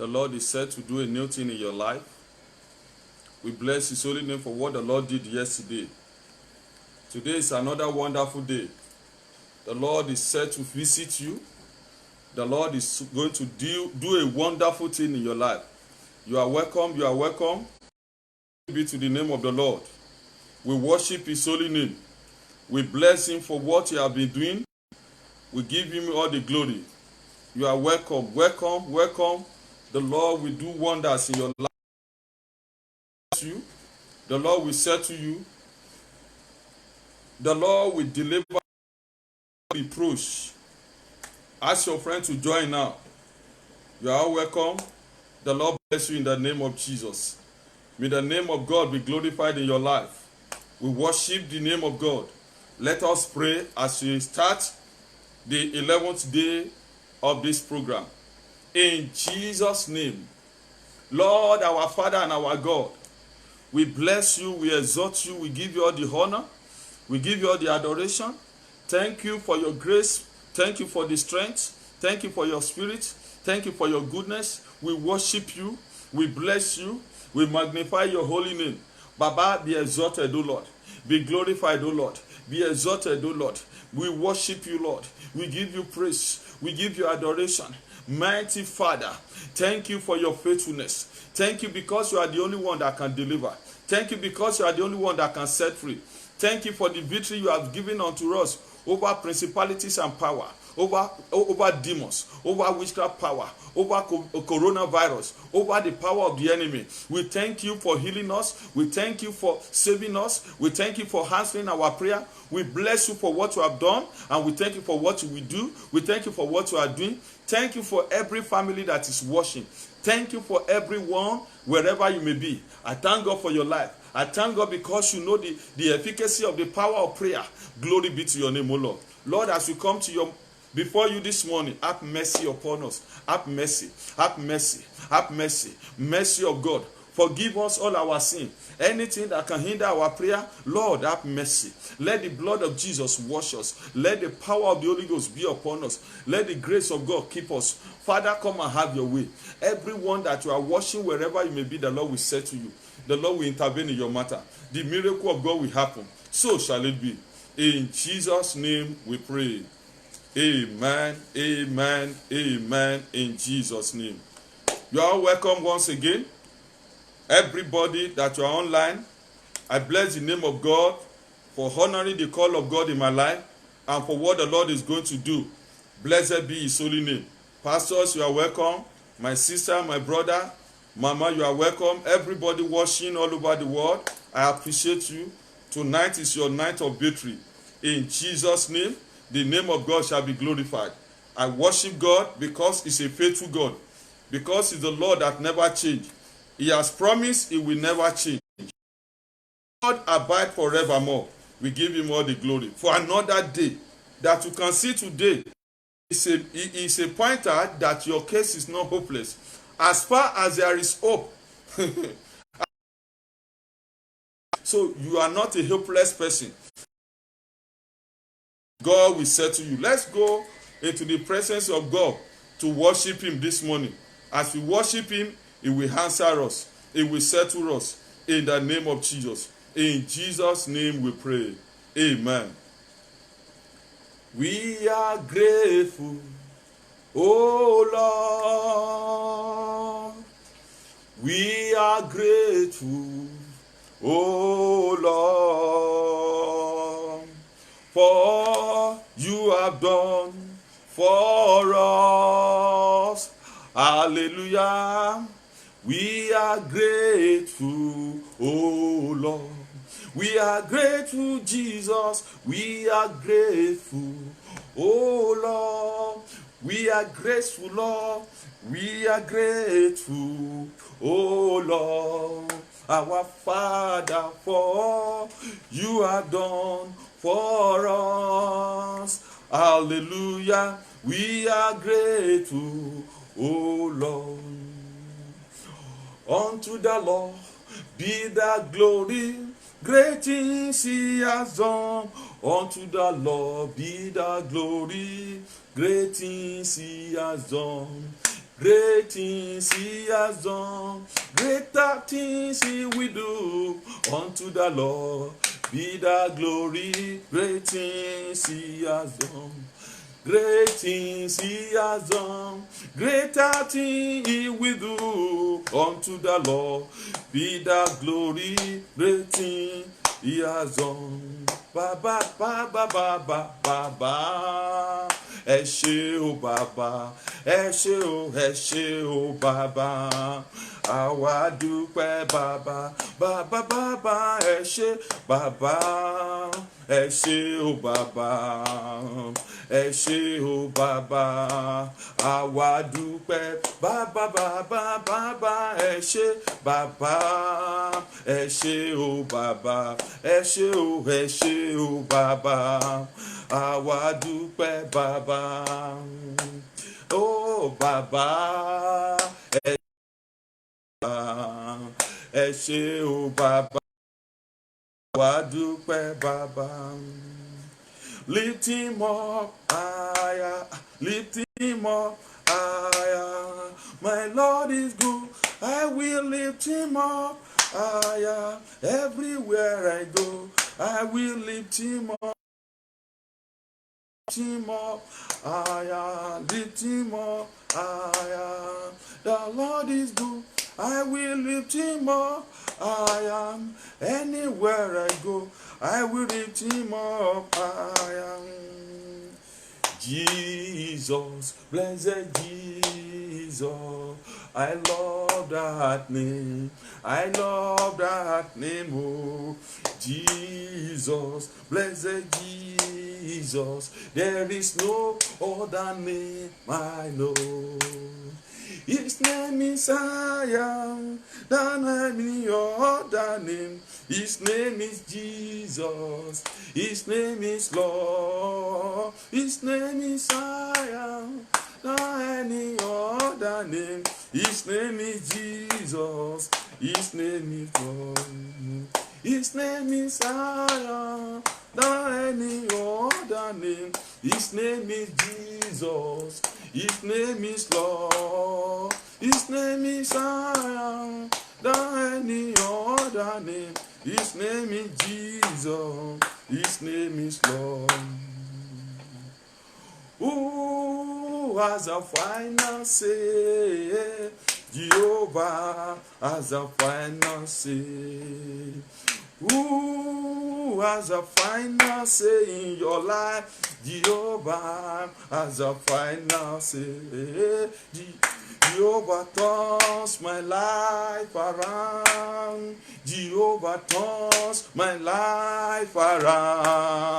The Lord is set to do a new thing in your life. We bless His holy name for what the Lord did yesterday. Today is another wonderful day. The Lord is set to visit you. The Lord is going to do a wonderful thing in your life. You are welcome. You are welcome. Be to the name of the Lord. We worship His holy name. We bless Him for what He has been doing. We give Him all the glory. You are welcome. Welcome. Welcome. The Lord will do wonders in your life. The Lord will settle you. The Lord will deliver reproach. Ask your friend to join now. You are all welcome. The Lord bless you in the name of Jesus. May the name of God be glorified in your life. We worship the name of God. Let us pray as we start the 11th day of this program. In Jesus' name, Lord, our Father and our God, we bless you, we exalt you, we give you all the honor, we give you all the adoration. Thank you for your grace. Thank you for the strength. Thank you for your spirit. Thank you for your goodness. We worship you. We bless you. We magnify your holy name. Baba, be exalted, O Lord. Be glorified, O Lord. Be exalted, O Lord. We worship you, Lord. We give you praise. We give you adoration. Mighty Father, thank you for your faithfulness. Thank you because you are the only one that can deliver. Thank you because you are the only one that can set free. Thank you for the victory you have given unto us over principalities and power, over demons, over witchcraft power, over coronavirus, over the power of the enemy. We thank you for healing us. We thank you for saving us. We thank you for answering our prayer. We bless you for what you have done, and we thank you for what you will do. We thank you for what you are doing. Thank you for every family that is watching. Thank you for everyone, wherever you may be. I thank God for your life. I thank God because you know the efficacy of the power of prayer. Glory be to your name, O Lord. Lord, as we come to before you this morning, have mercy upon us. Have mercy. Have mercy. Have mercy. Mercy of God. Forgive us all our sin. Anything that can hinder our prayer, Lord, have mercy. Let the blood of Jesus wash us. Let the power of the Holy Ghost be upon us. Let the grace of God keep us. Father, come and have your way. Everyone that you are watching, wherever you may be, the Lord will say to you. The Lord will intervene in your matter. The miracle of God will happen. So shall it be. In Jesus' name we pray. Amen, amen, amen, in Jesus' name. You are welcome once again. Everybody that you are online, I bless the name of God for honoring the call of God in my life and for what the Lord is going to do. Blessed be His holy name. Pastors, you are welcome. My sister, my brother, Mama, you are welcome. Everybody watching all over the world, I appreciate you. Tonight is your night of victory. In Jesus' name, the name of God shall be glorified. I worship God because He's a faithful God. Because He's the Lord that never changed. He has promised He will never change. God abide forevermore. We give Him all the glory. For another day that you can see today is a pointer that your case is not hopeless. As far as there is hope, so you are not a helpless person. God will say to you, let's go into the presence of God to worship Him this morning. As we worship Him, He will answer us. He will settle us in the name of Jesus. In Jesus' name we pray. Amen. We are grateful, oh Lord. We are grateful, oh Lord, for all you have done for us. Hallelujah. We are grateful, oh Lord. We are grateful, Jesus. We are grateful, oh Lord. We are grateful, Lord. We are grateful, oh Lord. Our Father, for all you have done for us. Hallelujah. We are grateful, oh Lord. Unto the Lord be the glory, great things He has done. Unto the Lord be the glory, great things He has done. Great things he has done, greater things he will do. Unto the Lord be the glory, great things he has done. Great things he has done, greater things he will do. Unto the Lord be the glory, great things he has done. Baba, baba, baba, baba. Ẹ ṣé o bàbá, ẹ ṣé o bàbá. Àwa dúpẹ́ bàbá, bàbá, bàbá, ẹ ṣé bàbá. Ẹ ṣé o bàbá, ẹ ṣé o bàbá. Àwa dúpẹ́ bàbá, bàbá, bàbá, ẹ ṣé bàbá. Ẹ ṣé o bàbá, ẹ ṣé o bàbá. Àwa dúpẹ́ bàbá. Oh bàbá, ẹ ṣé o bàbá. Àwa dúpẹ́ bàbá. Lift him up higher, lift him up higher. My Lord is good, I will lift him up higher. Everywhere I go, I will lift him up. Lift him up higher, lift him up higher. The Lord is good, I will lift him up higher. Anywhere I go, I will lift him up higher. Jesus, blessed Jesus, I love that name. I love that name, oh Jesus, blessed Jesus. There is no other name I know. His name is higher than any other name. His name is Jesus. His name is Lord. His name is higher than any other name. His name is Jesus. His name is Lord. His name is higher than any other name. His name is Jesus. His name is Lord. His name is higher than any other name. His name is Jesus. His name is Lord. Who has a final say? Jehovah has a final say. Who has a final say in your life? Jehovah has a final say. Jehovah turns my life around. Jehovah turns my life around.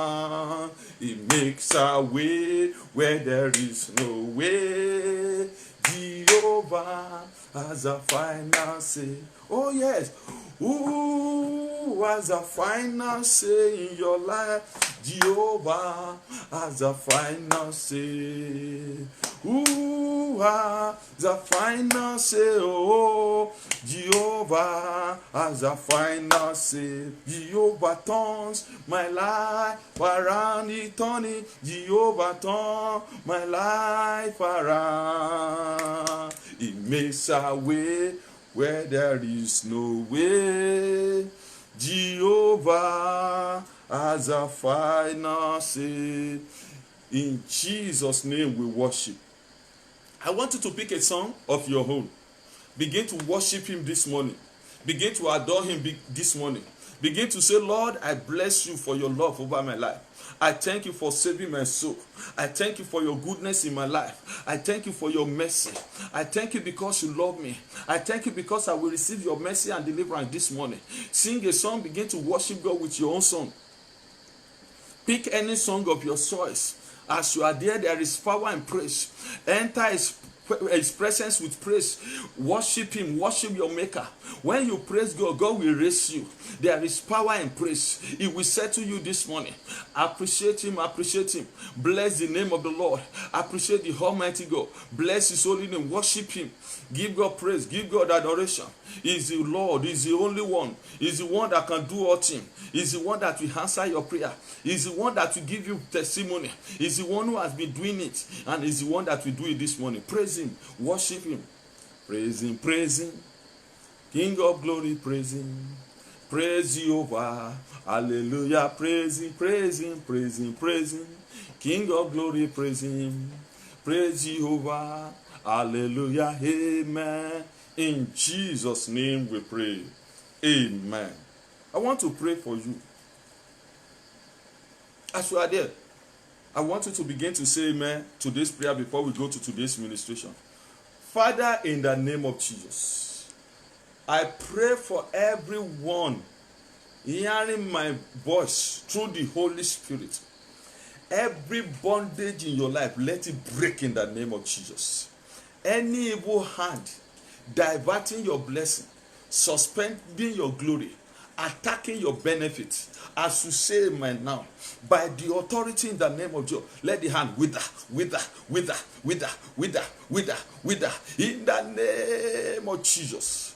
He makes a way where there is no way. Jehovah has a final say. Oh yes. Who has a final say in your life? Jehovah has a final say. Who has a final say? Oh, Jehovah has a final say. Jehovah turns my life around eternity. Jehovah turns my life around. He makes a way where there is no way. Jehovah has a final say. In Jesus' name we worship. I want you to pick a song of your own. Begin to worship him this morning. Begin to adore him this morning. Begin to say, Lord, I bless you for your love over my life. I thank you for saving my soul. I thank you for your goodness in my life. I thank you for your mercy. I thank you because you love me. I thank you because I will receive your mercy and deliverance this morning. Sing a song. Begin to worship God with your own song. Pick any song of your choice. As you are there, there is power and praise. Enter his presence with praise. Worship him. Worship your maker. When you praise God, God will raise you. There is power and praise. He will settle you this morning. Appreciate him. Appreciate him. Bless the name of the Lord. Appreciate the Almighty God. Bless his holy name. Worship him. Give God praise. Give God adoration. He's the Lord. He's the only one. He's the one that can do all things. He's the one that will answer your prayer. He's the one that will give you testimony. He's the one who has been doing it. And he's the one that will do it this morning. Praise him. Worship him. Praise him. Praise him. King of glory, praise him. Praise Jehovah. Hallelujah. Praise him. Praise him. Praise him. Praise him. King of glory, praise him. Praise Jehovah. Hallelujah. Amen. In Jesus' name we pray. Amen. I want to pray for you. As you are there, I want you to begin to say amen to this prayer before we go to today's ministration. Father, in the name of Jesus, I pray for everyone hearing my voice through the Holy Spirit. Every bondage in your life, let it break in the name of Jesus. Any evil hand diverting your blessing, suspending your glory, attacking your benefits, as you say amen now, by the authority in the name of Jesus, let the hand wither, wither, wither, wither, wither, wither, wither, in the name of Jesus.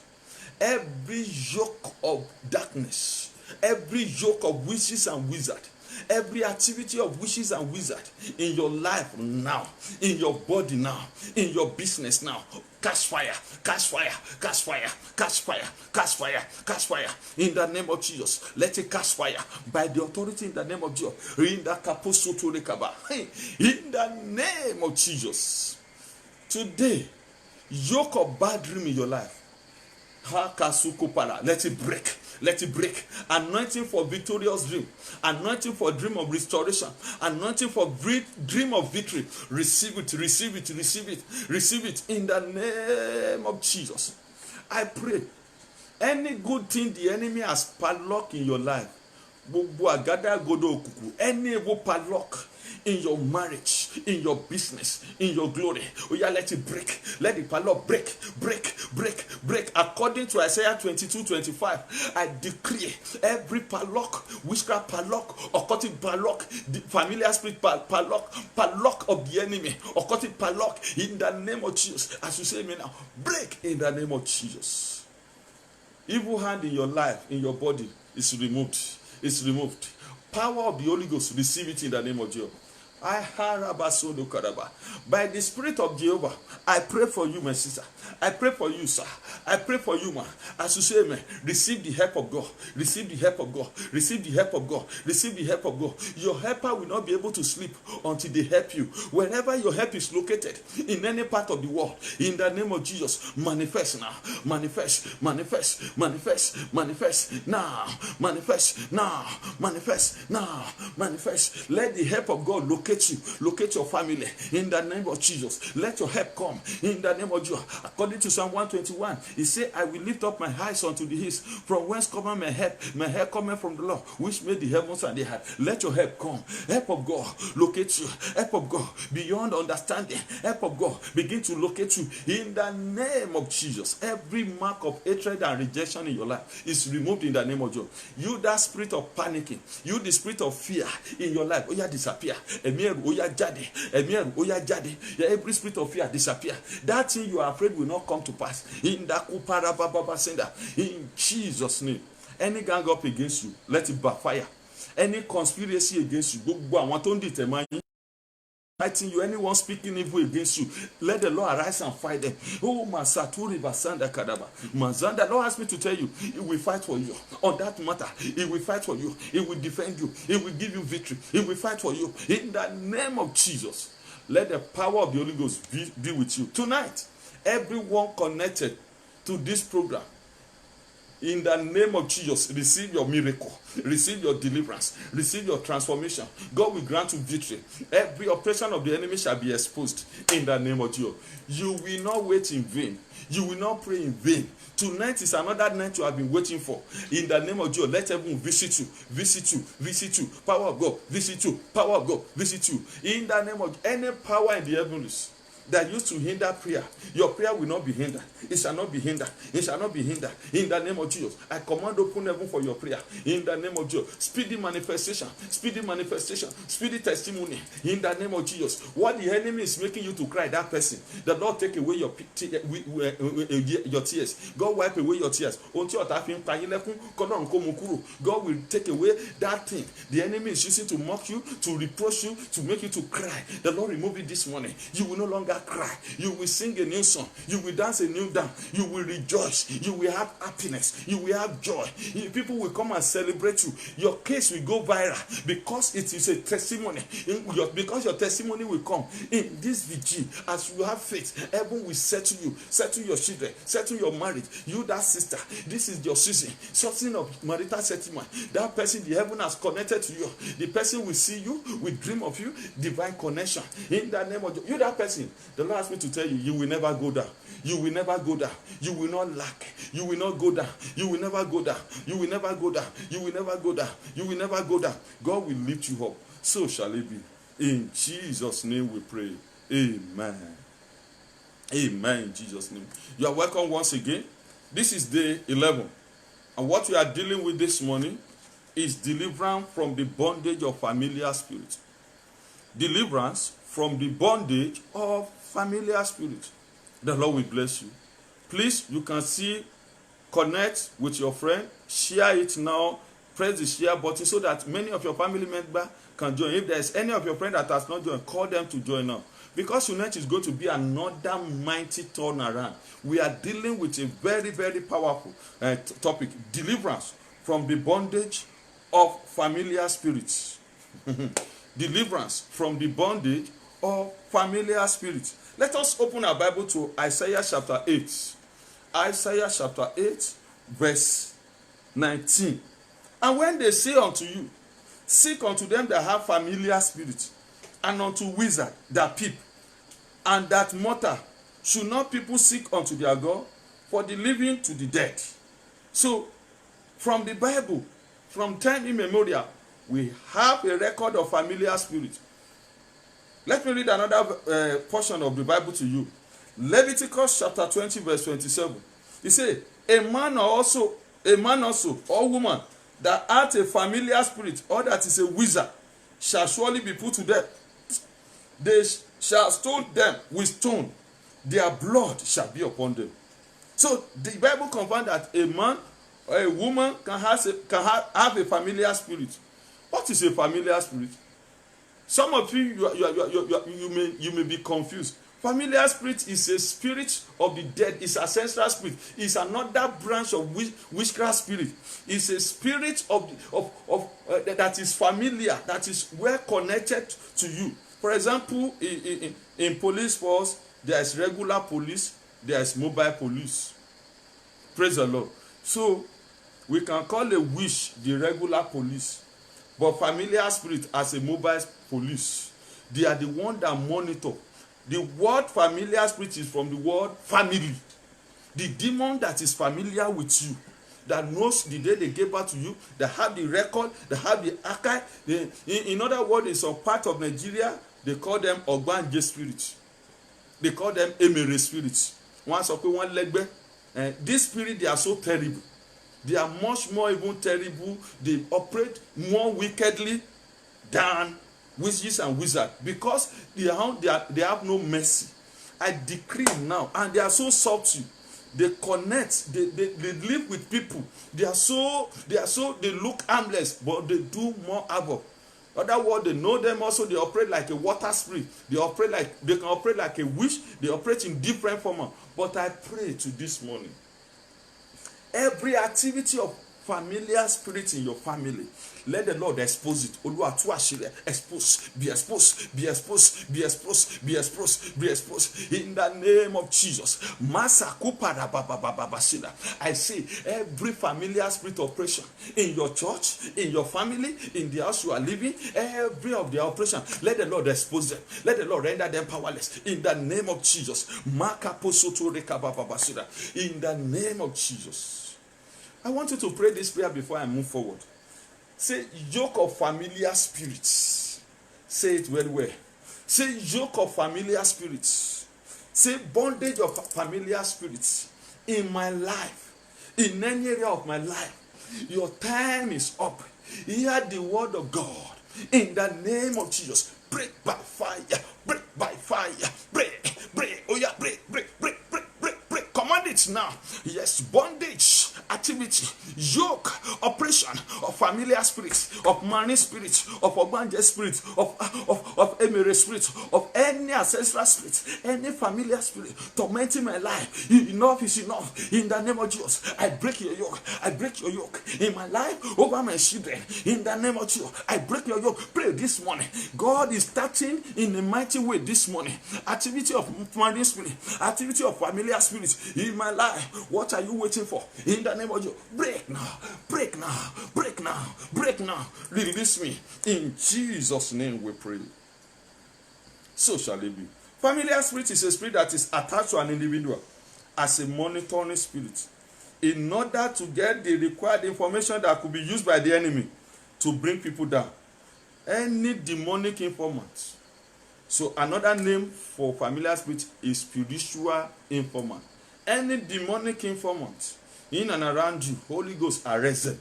Every yoke of darkness, every yoke of witches and wizards, every activity of witches and wizards in your life now, in your body now, in your business now, catch fire, catch fire, catch fire, catch fire, catch fire, catch fire. In the name of Jesus, let it catch fire by the authority in the name of Jesus. In the name of Jesus. Today, yoke of bad dream in your life, let it break. Let it break. Anointing for victorious dream. Anointing for dream of restoration. Anointing for dream of victory. Receive it, receive it, receive it, receive it in the name of Jesus. I pray. Any good thing the enemy has padlocked in your life, any evil padlock in your marriage, in your business, in your glory, oh yeah, let it break. Let the padlock break, break, break, break. According to Isaiah 22:25, I decree every padlock, witchcraft padlock, occultic padlock, the familiar spirit padlock, padlock of the enemy, occultic padlock, in the name of Jesus. As you say me now, break in the name of Jesus. Evil hand in your life, in your body, is removed. It's removed. Power of the Holy Ghost, receive it in the name of Jesus. By the Spirit of Jehovah, I pray for you, my sister. I pray for you, sir. I pray for you, man. As you say, man, receive the help of God. Receive the help of God. Receive the help of God. Receive the help of God. Your helper will not be able to sleep until they help you. Wherever your help is located, in any part of the world, in the name of Jesus, manifest now. Manifest, manifest, manifest, manifest now. Manifest now. Manifest now. Manifest. Let the help of God locate you, locate your family in the name of Jesus. Let your help come in the name of Jesus. According to Psalm 121, he said, I will lift up my eyes unto the hills, from whence cometh my help. My help cometh from the Lord, which made the heavens and the earth. Let your help come. Help of God locate you. Help of God beyond understanding. Help of God begin to locate you in the name of Jesus. Every mark of hatred and rejection in your life is removed in the name of Jesus. You, that spirit of panicking, you, the spirit of fear in your life, oh yeah, disappear. Every spirit of fear disappear. That thing you are afraid will not come to pass. In Jesus' name. Any gang up against you, let it backfire. Any conspiracy against you, fighting you, anyone speaking evil against you, let the Lord arise and fight them. Oh, Masaturi Basanda Kadaba. Mazanda, the Lord asked me to tell you, He will fight for you. On that matter, He will fight for you. He will defend you. He will give you victory. He will fight for you. In the name of Jesus, let the power of the Holy Ghost be with you. Tonight, everyone connected to this program, in the name of Jesus, receive your miracle, receive your deliverance, receive your transformation. God will grant you victory. Every oppression of the enemy shall be exposed in the name of Jesus. You will not wait in vain. You will not pray in vain. Tonight is another night you have been waiting for. In the name of Jesus, let heaven visit you, visit you, visit you. Power of God, visit you. Power of God, visit you. In the name of any power in the heavens that used to hinder prayer, your prayer will not be hindered. It shall not be hindered. It shall not be hindered. In the name of Jesus, I command open heaven for your prayer. In the name of Jesus, speedy manifestation, speedy testimony. In the name of Jesus, what the enemy is making you to cry, that person, the Lord take away your tears. God wipe away your tears. God will take away that thing the enemy is using to mock you, to reproach you, to make you to cry. The Lord remove it this morning. You will no longer cry. You will sing a new song. You will dance a new dance. You will rejoice. You will have happiness. You will have joy. People will come and celebrate you. Your case will go viral because it is a testimony. Because your testimony will come in this vigil. As you have faith, heaven will settle you, settle your children, settle your marriage. You, that sister, this is your season. Something of marital settlement. That person, the heaven has connected to you. The person will see you, will dream of you, divine connection. In the name of Jesus. You, that person, the Lord asked me to tell you, you will never go down. You will never go down. You will not lack. You will not go down. You will never go down. You will never go down. You will never go down. You will never go down. God will lift you up. So shall it be. In Jesus' name we pray. Amen. Amen. In Jesus' name. You are welcome once again. This is day 11. And what we are dealing with this morning is deliverance from the bondage of familiar spirit. Deliverance from the bondage of familiar spirit. The Lord will bless you. Please, you can see, connect with your friend, share it now, press the share button so that many of your family members can join. If there is any of your friends that has not joined, call them to join now. Because tonight is going to be another mighty turnaround. We are dealing with a very, very powerful topic. Deliverance from the bondage of familiar spirits. Deliverance from the bondage of familiar spirits. Let us open our Bible to Isaiah chapter 8. Isaiah chapter 8, verse 19. And when they say unto you, seek unto them that have familiar spirits, and unto wizards that peep, and that mutter, should not people seek unto their God for the living to the dead? So, from the Bible, from time immemorial, we have a record of familiar spirits. Let me read another portion of the Bible to you. Leviticus chapter 20, verse 27. He said, a man also, or woman, that hath a familiar spirit, or that is a wizard, shall surely be put to death. They shall stone them with stone. Their blood shall be upon them. So the Bible confirms that a man or a woman can have a familiar spirit. What is a familiar spirit? Some of you may be confused. Familiar spirit is a spirit of the dead. It's ancestral spirit. It's another branch of witchcraft spirit. It's a spirit that is familiar, that is well connected to you. For example, in police force, there is regular police, there is mobile police. Praise the Lord. So we can call a witch the regular police, but familiar spirit as a mobile police. They are the one that monitor. The word familiar spirit is from the word family. The demon that is familiar with you, that knows the day they gave birth to you, that have the record, that have the archive. In other words, in some part of Nigeria, they call them Ogbanje spirits. They call them Emere spirits. Once upon one legbe. This spirit, they are so terrible. They are much more even terrible. They operate more wickedly than witches and wizards, because they have no mercy. I decree now, and they are so subtle. They connect. They live with people. They look harmless, but they do more havoc. Other words, they know them also. They operate like a water spirit. They can operate like a witch. They operate in different forms. But I pray to this morning, every activity of familiar spirit in your family, let the Lord expose it. Expose, be exposed, be exposed, be exposed, be exposed, be exposed. In the name of Jesus. I say every familiar spirit operation in your church, in your family, in the house you are living, every of their operation, let the Lord expose them. Let the Lord render them powerless. In the name of Jesus. In the name of Jesus. I want you to pray this prayer before I move forward. Say, yoke of familiar spirits. Say it very well. Say, yoke of familiar spirits. Say, bondage of familiar spirits in my life, in any area of my life, your time is up. Hear the word of God in the name of Jesus. Break by fire, break by fire, break, oh yeah, break. Command it now. Yes, bondage, activity, yoke, oppression of familiar spirits, of marine spirits, of Obanje spirits, of Emere spirits, of any ancestral spirit, any familiar spirit tormenting my life. Enough is enough. In the name of Jesus, I break your yoke. I break your yoke in my life, over my children. In the name of Jesus, I break your yoke. Pray this morning. God is starting in a mighty way this morning. Activity of marine spirit, activity of familiar spirits in my life. What are you waiting for? In the name of Jesus, break now, break now, break now, break now. Release me. In Jesus' name we pray. So shall it be. Familiar spirit is a spirit that is attached to an individual as a monitoring spirit in order to get the required information that could be used by the enemy to bring people down. Any demonic informant. So another name for familiar spirit is spiritual informant. Any demonic informant in and around you, Holy Ghost, arrest them,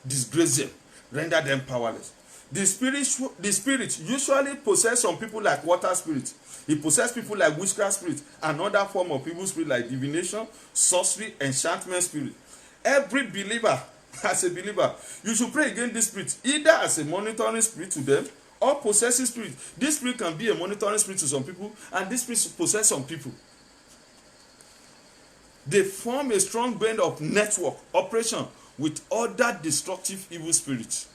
disgrace them, render them powerless. The spirit usually possess some people like water spirit. It possesses people like witchcraft spirit, another form of evil spirit like divination, sorcery, enchantment spirit. Every believer, as a believer, you should pray against this spirit, either as a monitoring spirit to them or possessive spirit. This spirit can be a monitoring spirit to some people, and this spirit possess some people. They form a strong band of network operation with other destructive evil spirits.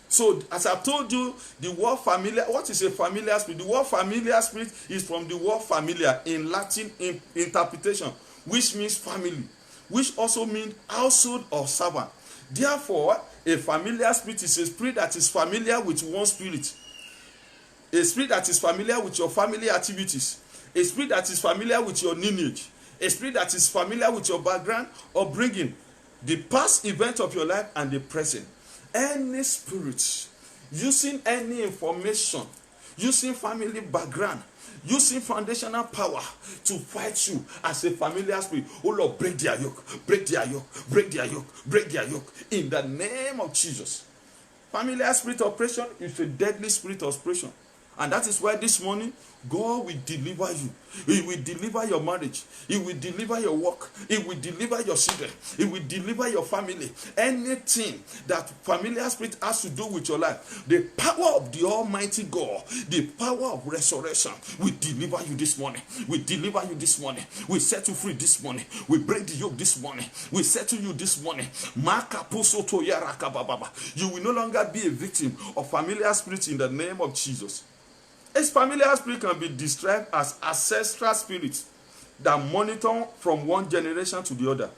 So, as I told you, the word familiar, what is a familiar spirit? The word familiar spirit is from the word familiar in Latin interpretation, which means family, which also means household or servant. Therefore, a familiar spirit is a spirit that is familiar with one spirit. A spirit that is familiar with your family activities. A spirit that is familiar with your lineage. A spirit that is familiar with your background or bringing the past event of your life and the present. Any spirit using any information, using family background, using foundational power to fight you as a familiar spirit, oh Lord, break their yoke, break their yoke, break their yoke, break their yoke in the name of Jesus. Familiar spirit operation is a deadly spirit operation. And that is why this morning, God will deliver you. He will deliver your marriage. He will deliver your work. He will deliver your children. He will deliver your family. Anything that familiar spirit has to do with your life, the power of the Almighty God, the power of resurrection will deliver you this morning. We deliver you this morning. We set you free this morning. We break the yoke this morning. We settle you this morning. You will no longer be a victim of familiar spirits in the name of Jesus. A familiar spirit can be described as ancestral spirits that monitor from one generation to the other.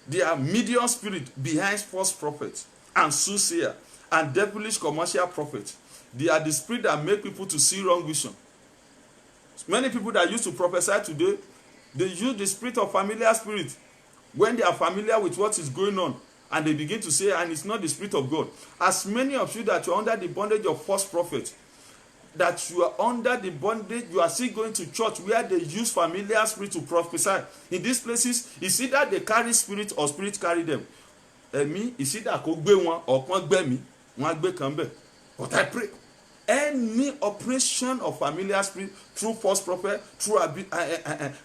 They are medium spirit behind false prophets and soothsayer and devilish commercial prophets. They are the spirit that make people to see wrong vision. Many people that used to prophesy today, they use the spirit of familiar spirit when they are familiar with what is going on, and they begin to say, and it's not the spirit of God. As many of you that are under the bondage of false prophets, that you are under the bondage, you are still going to church where they use familiar spirit to prophesy. In these places, it's either they carry spirit or spirit carry them. Me, it's either I could be one or can't be me. One be can be. But I pray, any operation of familiar spirit through false prophet, through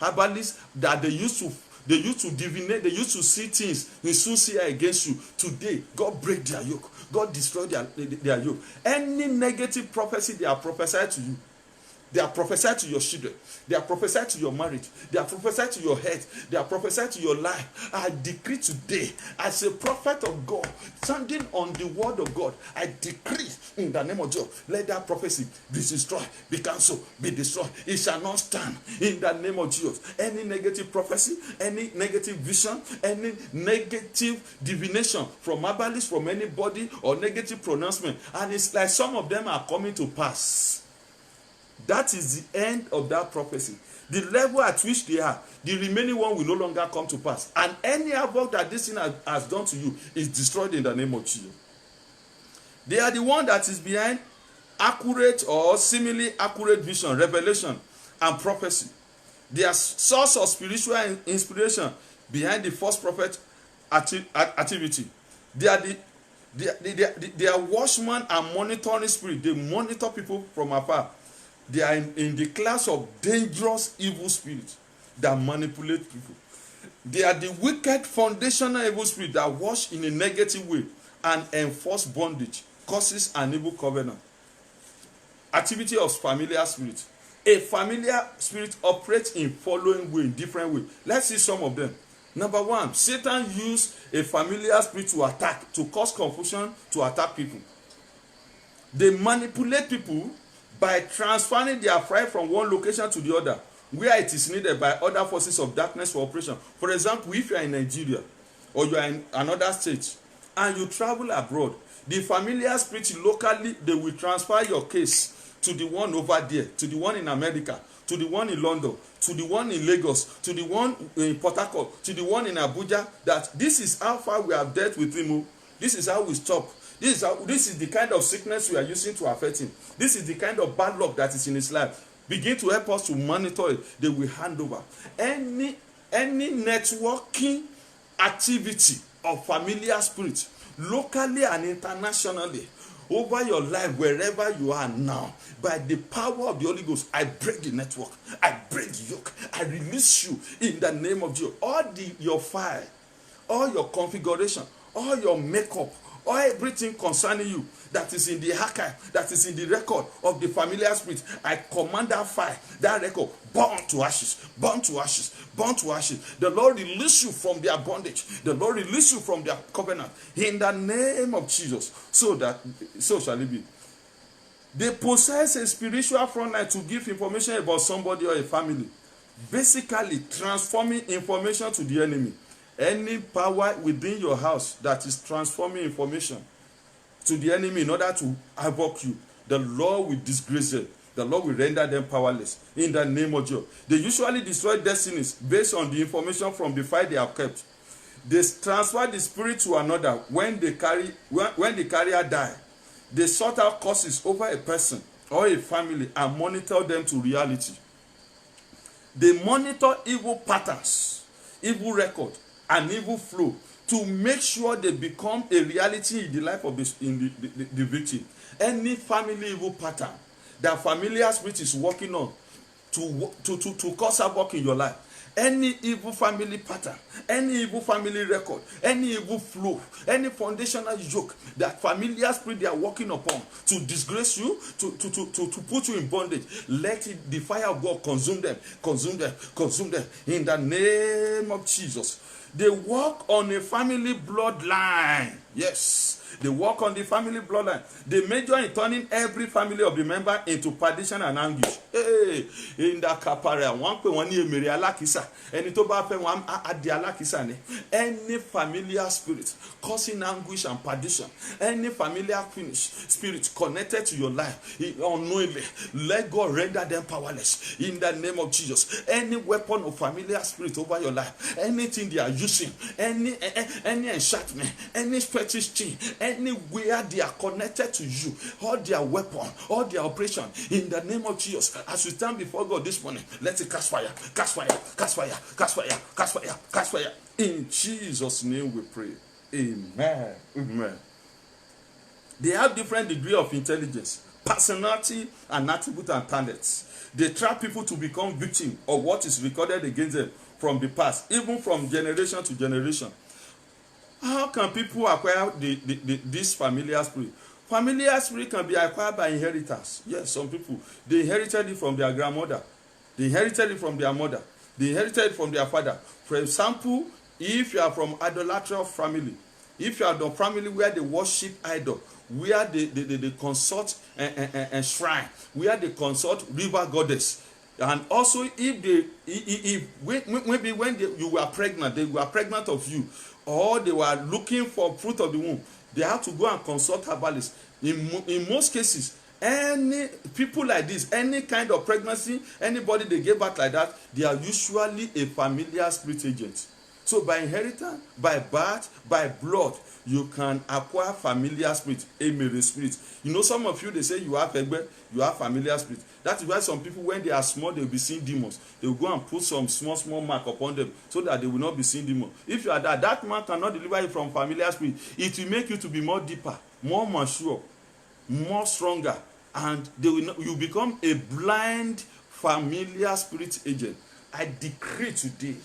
herbalists that they used to divinate, they used to see things in soothsayer against you. Today, God break their yoke. God destroy their yoke. Any negative prophecy they are prophesied to you, they are prophesied to your children, they are prophesied to your marriage, they are prophesied to your health, they are prophesied to your life. I decree today, as a prophet of God, standing on the word of God, I decree in the name of Jesus, let that prophecy be destroyed, be cancelled, be destroyed. It shall not stand in the name of Jesus. Any negative prophecy, any negative vision, any negative divination from herbalists, from anybody, or negative pronouncement, and it's like some of them are coming to pass. That is the end of that prophecy. The level at which they are, the remaining one will no longer come to pass. And any havoc that this thing has done to you is destroyed in the name of Jesus. They are the one that is behind accurate or seemingly accurate vision, revelation, and prophecy. Their source of spiritual inspiration behind the false prophet activity. They are watchmen and monitoring spirit. They monitor people from afar. They are in the class of dangerous evil spirits that manipulate people. They are the wicked foundational evil spirit that work in a negative way and enforce bondage, causes an evil covenant. Activity of familiar spirit. A familiar spirit operates in following way, in different way. Let's see some of them. Number one, Satan used a familiar spirit to attack, to cause confusion, to attack people. They manipulate people by transferring their fright from one location to the other, where it is needed by other forces of darkness for operation. For example, if you are in Nigeria or you are in another state and you travel abroad, the familiar spirit locally, they will transfer your case to the one over there, to the one in America, to the one in London, to the one in Lagos, to the one in Port Harcourt, to the one in Abuja, that this is how far we have dealt with him. This is how we stop. This is the kind of sickness we are using to affect him. This is the kind of bad luck that is in his life. Begin to help us to monitor it. They will hand over. Any networking activity of familiar spirits, locally and internationally, over your life, wherever you are now, by the power of the Holy Ghost, I break the network, I break the yoke, I release you in the name of Jesus. Your file, all your configuration, all your makeup, all everything concerning you that is in the archive, that is in the record of the familiar spirit, I command that file, that record, burn to ashes, burn to ashes, burn to ashes. The Lord release you from their bondage. The Lord release you from their covenant in the name of Jesus. So shall it be. They possess a spiritual front line to give information about somebody or a family, basically transforming information to the enemy. Any power within your house that is transforming information to the enemy in order to havoc you, the Lord will disgrace them. The Lord will render them powerless in the name of Jesus. They usually destroy destinies based on the information from the fight they have kept. They transfer the spirit to another when the carrier die. They sort out causes over a person or a family and monitor them to reality. They monitor evil patterns, evil record, and evil flow to make sure they become a reality in the life of the victim. Any family evil pattern that familiar spirit is working on to cause havoc in your life, any evil family pattern, any evil family record, any evil flow, any foundational yoke that familiar spirit they are working upon to disgrace you, to put you in bondage, let the fire of God consume them in the name of Jesus. They work on a family bloodline. Yes, they work on the family bloodline. They major in turning every family of the member into perdition and anguish. Hey, in that kapara, one pe one ni emere alakisa. Eni to ba fe wan adi alakisa ni. Any familiar spirit causing anguish and perdition, any familiar spirit connected to your life, unknowingly, let God render them powerless in the name of Jesus. Any weapon of familiar spirit over your life, anything they are using, any enchantment, any fetish thing, anywhere they are connected to you, all their weapon, all their operation, in the name of Jesus, as we stand before God this morning, let it catch fire, catch fire, catch fire, catch fire, catch fire, catch fire. In Jesus' name we pray. Amen. Amen. They have different degree of intelligence, personality, and attribute and talents. They trap people to become victims of what is recorded against them from the past, even from generation to generation. How can people acquire this familiar spirit? Familiar spirit can be acquired by inheritance. Yes, some people, they inherited it from their grandmother. They inherited it from their mother. They inherited it from their father. For example, if you are from idolatrous family, if you are the family where they worship idol, where they consult and shrine, where they consult river goddess, and also if maybe when you were pregnant, they were pregnant of you, or they were looking for fruit of the womb, they have to go and consult herbalists. In most cases, any people like this, any kind of pregnancy, anybody they give birth like that, they are usually a familiar spirit agent. So by inheritance, by birth, by blood, you can acquire familiar spirit, emere spirit. You know, some of you, they say you have egbe, you have familiar spirit. That is why some people, when they are small, they will be seeing demons. They will go and put some small mark upon them so that they will not be seeing demons. If you are that man cannot deliver you from familiar spirit. It will make you to be more deeper, more mature, more stronger, and they will not, you become a blind familiar spirit agent. I decree today,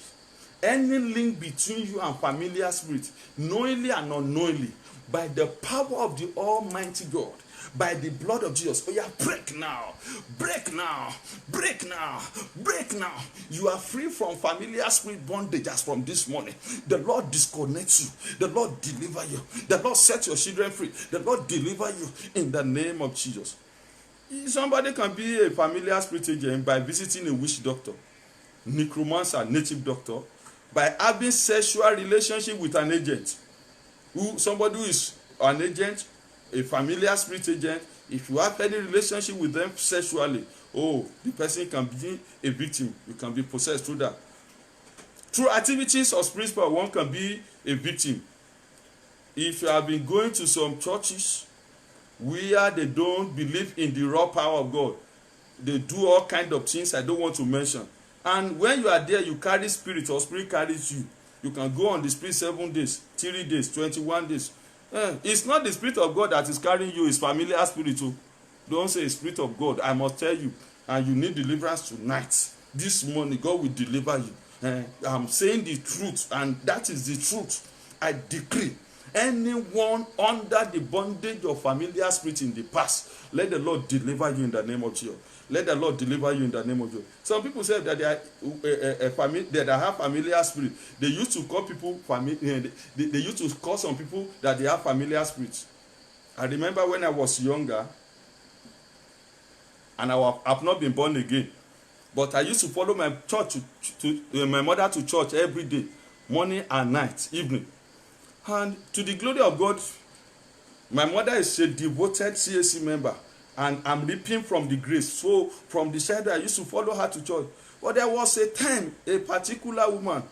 any link between you and familiar spirit, knowingly and unknowingly, by the power of the Almighty God, by the blood of Jesus, oh yeah, break now, break now, break now, break now. You are free from familiar spirit bondage as from this morning. The Lord disconnects you. The Lord deliver you. The Lord set your children free. The Lord deliver you in the name of Jesus. Somebody can be a familiar spirit agent by visiting a witch doctor, necromancer, native doctor, by having sexual relationship with an agent. Somebody who is an agent, a familiar spirit agent, if you have any relationship with them sexually, the person can be a victim. You can be possessed through that. Through activities of spirit power, one can be a victim. If you have been going to some churches where they don't believe in the raw power of God, they do all kinds of things I don't want to mention. And when you are there, you carry spirit, or spirit carries you. You can go on the spirit 7 days, 3 days, 21 days. It's not the spirit of God that is carrying you, it's familiar spirit too. Don't say spirit of God. I must tell you, and you need deliverance tonight. This morning, God will deliver you. I'm saying the truth, and that is the truth. I decree, anyone under the bondage of familiar spirit in the past, let the Lord deliver you in the name of Jesus. Let the Lord deliver you in the name of Jesus. Some people say that they are that have familiar spirit. They used to call people they used to call some people that they have familiar spirits. I remember when I was younger, and I've not been born again, but I used to follow my church my mother to church every day, morning and night, evening. And to the glory of God, my mother is a devoted CAC member, and I'm reaping from the grace. So from the side, I used to follow her to church. But there was a time, a particular woman,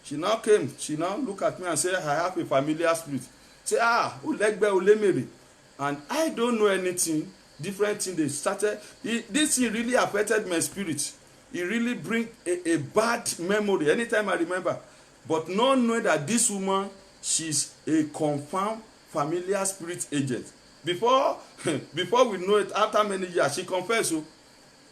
she now came, she now looked at me and said, I have a familiar spirit. Say, Ulegbe Ulemere. And I don't know anything, different thing they started. This thing really affected my spirit. It really bring a bad memory anytime I remember. But not knowing that this woman, she's a confirmed familiar spirit agent. Before we know it, after many years, she confessed.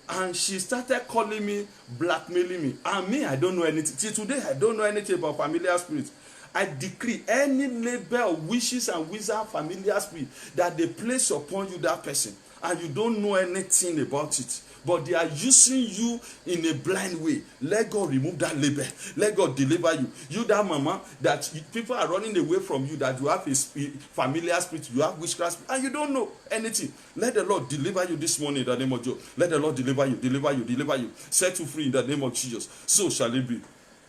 And she started calling me, blackmailing me. And me, I don't know anything. Till today, I don't know anything about familiar spirits. I decree any label of witches and wizard familiar spirit that they place upon you, that person, and you don't know anything about it, but they are using you in a blind way. Let God remove that label. Let God deliver you. You, that mama, that people are running away from you, that you have a familiar spirit, you have witchcraft spirit, and you don't know anything. Let the Lord deliver you this morning in the name of Jesus. Let the Lord deliver you, deliver you, deliver you. Set you free in the name of Jesus. So shall it be.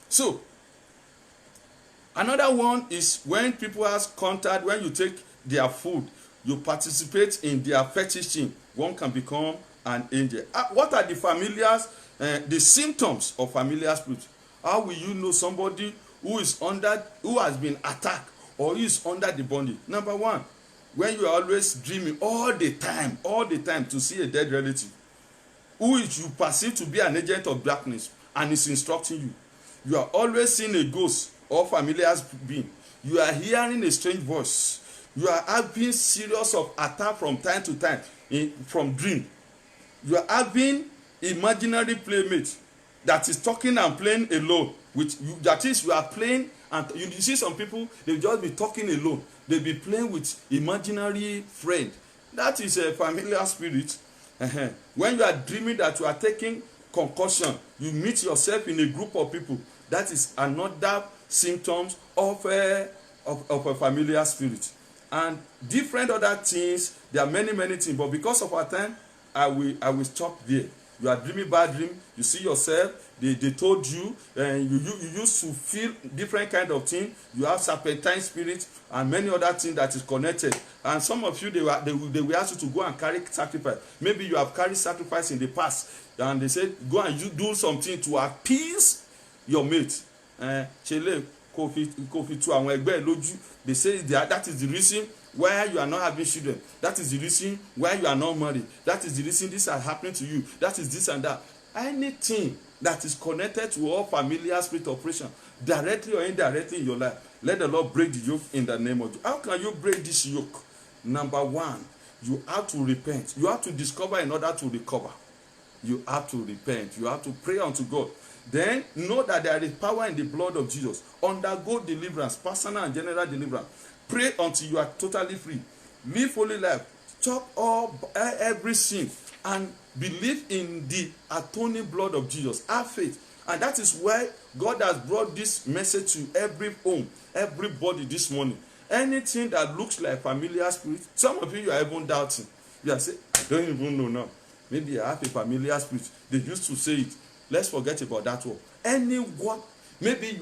So, another one is when people have contact, when you take their food, you participate in their fetishing, one can become an angel. What are the familiars, the symptoms of familiar spirit? How will you know somebody who has been attacked or is under the bondage? Number one, when you are always dreaming all the time to see a dead relative, who you perceive to be an agent of darkness and is instructing you. You are always seeing a ghost or familiar being. You are hearing a strange voice. You are having series of attacks from time to time from dream. You are having imaginary playmate that is talking and playing alone with you. That is, you are playing, and you see some people, they just be talking alone. They be playing with imaginary friend. That is a familiar spirit. When you are dreaming that you are taking concussion, you meet yourself in a group of people. That is another symptoms of a familiar spirit. And different other things, there are many things, but because of our time, I will stop there. You are dreaming bad dream, you see yourself, they told you, and you used to feel different kind of thing. You have serpentine spirit and many other things that is connected. And some of you, they will ask you to go and carry sacrifice. Maybe you have carried sacrifice in the past, and they said, go and you do something to appease your mate. Chele, kò fi tu àwọn ẹgbẹ́ ẹ lójú. They say that is the reason why you are not having children. That is the reason why you are not married. That is the reason this is happening to you. That is this and that. Anything that is connected to all familiar spirit operation, directly or indirectly in your life, let the Lord break the yoke in the name of Jesus. How can you break this yoke? Number one, you have to repent. You have to discover in order to recover. You have to repent. You have to pray unto God. Then know that there is power in the blood of Jesus. Undergo deliverance, personal and general deliverance. Pray until you are totally free. Live holy life. Chop all every sin and believe in the atoning blood of Jesus. Have faith. And that is why God has brought this message to every home, everybody this morning. Anything that looks like familiar spirit, some of you are even doubting. You are saying, I don't even know now. Maybe I have a familiar spirit. They used to say it. Let's forget about that one. Anyone, maybe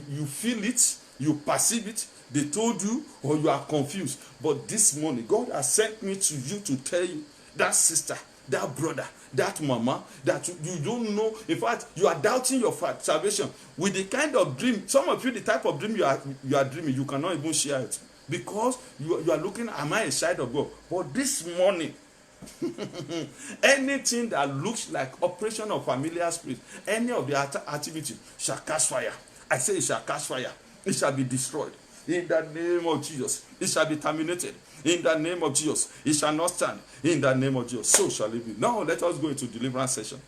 you feel it, you perceive it, they told you, or you are confused. But this morning, God has sent me to you to tell you, that sister, that brother, that mama, that you don't know. In fact, you are doubting your salvation with the kind of dream. Some of you, the type of dream you are dreaming, you cannot even share it because you are looking, am I a child of God? But this morning, anything that looks like operation of familiar spirit, any of the activity shall catch fire. I say it shall catch fire. It shall be destroyed. In the name of Jesus, it shall be terminated. In the name of Jesus, it shall not stand. In the name of Jesus, so shall it be. Now let us go into deliverance session.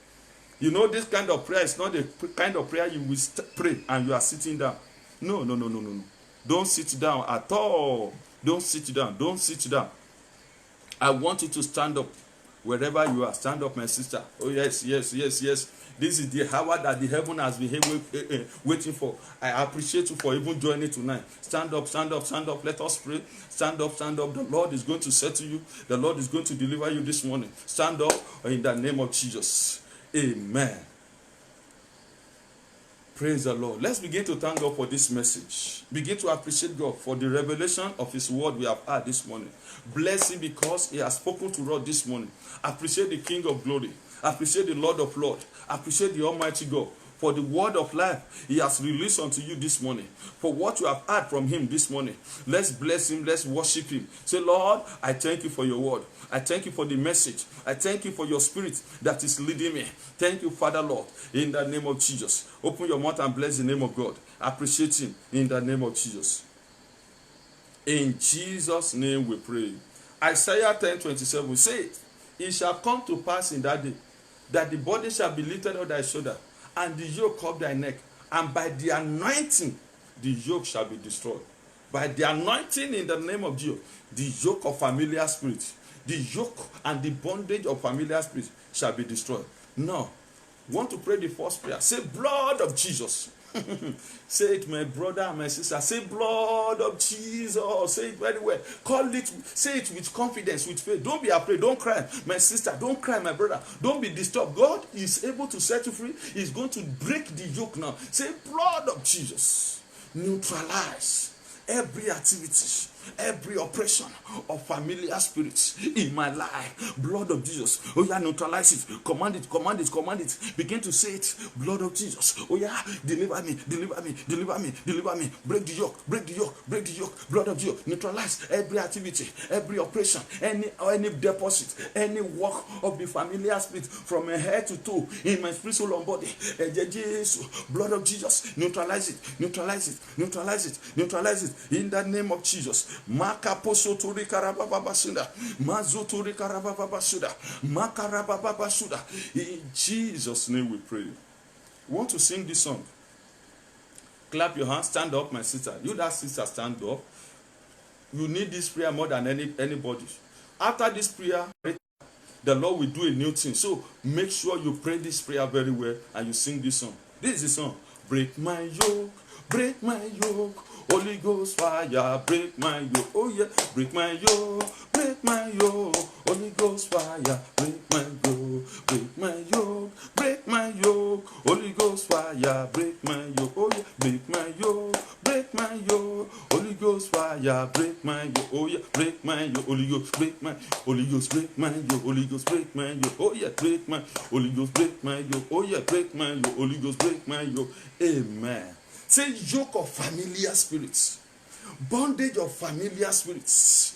You know, this kind of prayer is not the kind of prayer you will pray and you are sitting down. No. Don't sit down at all. Don't sit down. Don't sit down. I want you to stand up wherever you are. Stand up, my sister. Oh, yes. This is the hour that the heaven has been waiting for. I appreciate you for even joining tonight. Stand up. Let us pray. Stand up. The Lord is going to settle you. The Lord is going to deliver you this morning. Stand up in the name of Jesus. Amen. Praise the Lord. Let's begin to thank God for this message. Begin to appreciate God for the revelation of His word we have had this morning. Bless Him because He has spoken to us this morning. Appreciate the King of glory. Appreciate the Lord of lords. Appreciate the Almighty God for the word of life He has released unto you this morning. For what you have heard from Him this morning. Let's bless Him. Let's worship Him. Say, Lord, I thank you for your word. I thank you for the message. I thank you for your spirit that is leading me. Thank you, Father, Lord, in the name of Jesus. Open your mouth and bless the name of God. Appreciate Him in the name of Jesus. In Jesus' name we pray. Isaiah 10:27 says, it shall come to pass in that day that the body shall be lifted on thy shoulder and the yoke of thy neck, and by the anointing the yoke shall be destroyed. By the anointing in the name of Jesus, the yoke of familiar spirit, the yoke and the bondage of familiar spirit shall be destroyed. Now, want to pray the first prayer. Say, blood of Jesus. Say it, my brother and my sister. Say, blood of Jesus. Say it very well. Call it. Say it with confidence, with faith. Don't be afraid. Don't cry, my sister. Don't cry, my brother. Don't be disturbed. God is able to set you free. He's going to break the yoke now. Say, blood of Jesus. Neutralize every activity, every oppression of familiar spirits in my life. Blood of Jesus. Oh yeah, neutralize it. Command it. Begin to say it. Blood of Jesus. Oh yeah, deliver me. Break the yoke. Blood of Jesus. Neutralize every activity, every oppression, any deposit, any work of the familiar spirit from my head to toe in my spirit, soul, and body. Blood of Jesus. Neutralize it. In the name of Jesus. Makaposoturi karabababasuda. Mazoturi karabababasuda. Makarabababasuda. In Jesus' name we pray. You want to sing this song? Clap your hands. Stand up, my sister. You that sister, stand up. You need this prayer more than anybody. After this prayer, the Lord will do a new thing. So make sure you pray this prayer very well and you sing this song. This is the song. Break my yoke. Break my yoke, Holy Ghost fire, break my yoke, oh yeah, break my yoke, Holy Ghost fire, break my yoke, Holy Ghost fire, break my yoke, oh yeah, break my yoke, Holy Ghost fire, break my yoke, oh yeah, break my yoke, Holy Ghost, break my yoke, Holy Ghost, break my yoke, oh yeah, break my Holy Ghost, break my yoke, oh yeah, break my yoke, Holy Ghost, break my yoke, amen. Say yoke of familiar spirits. Bondage of familiar spirits.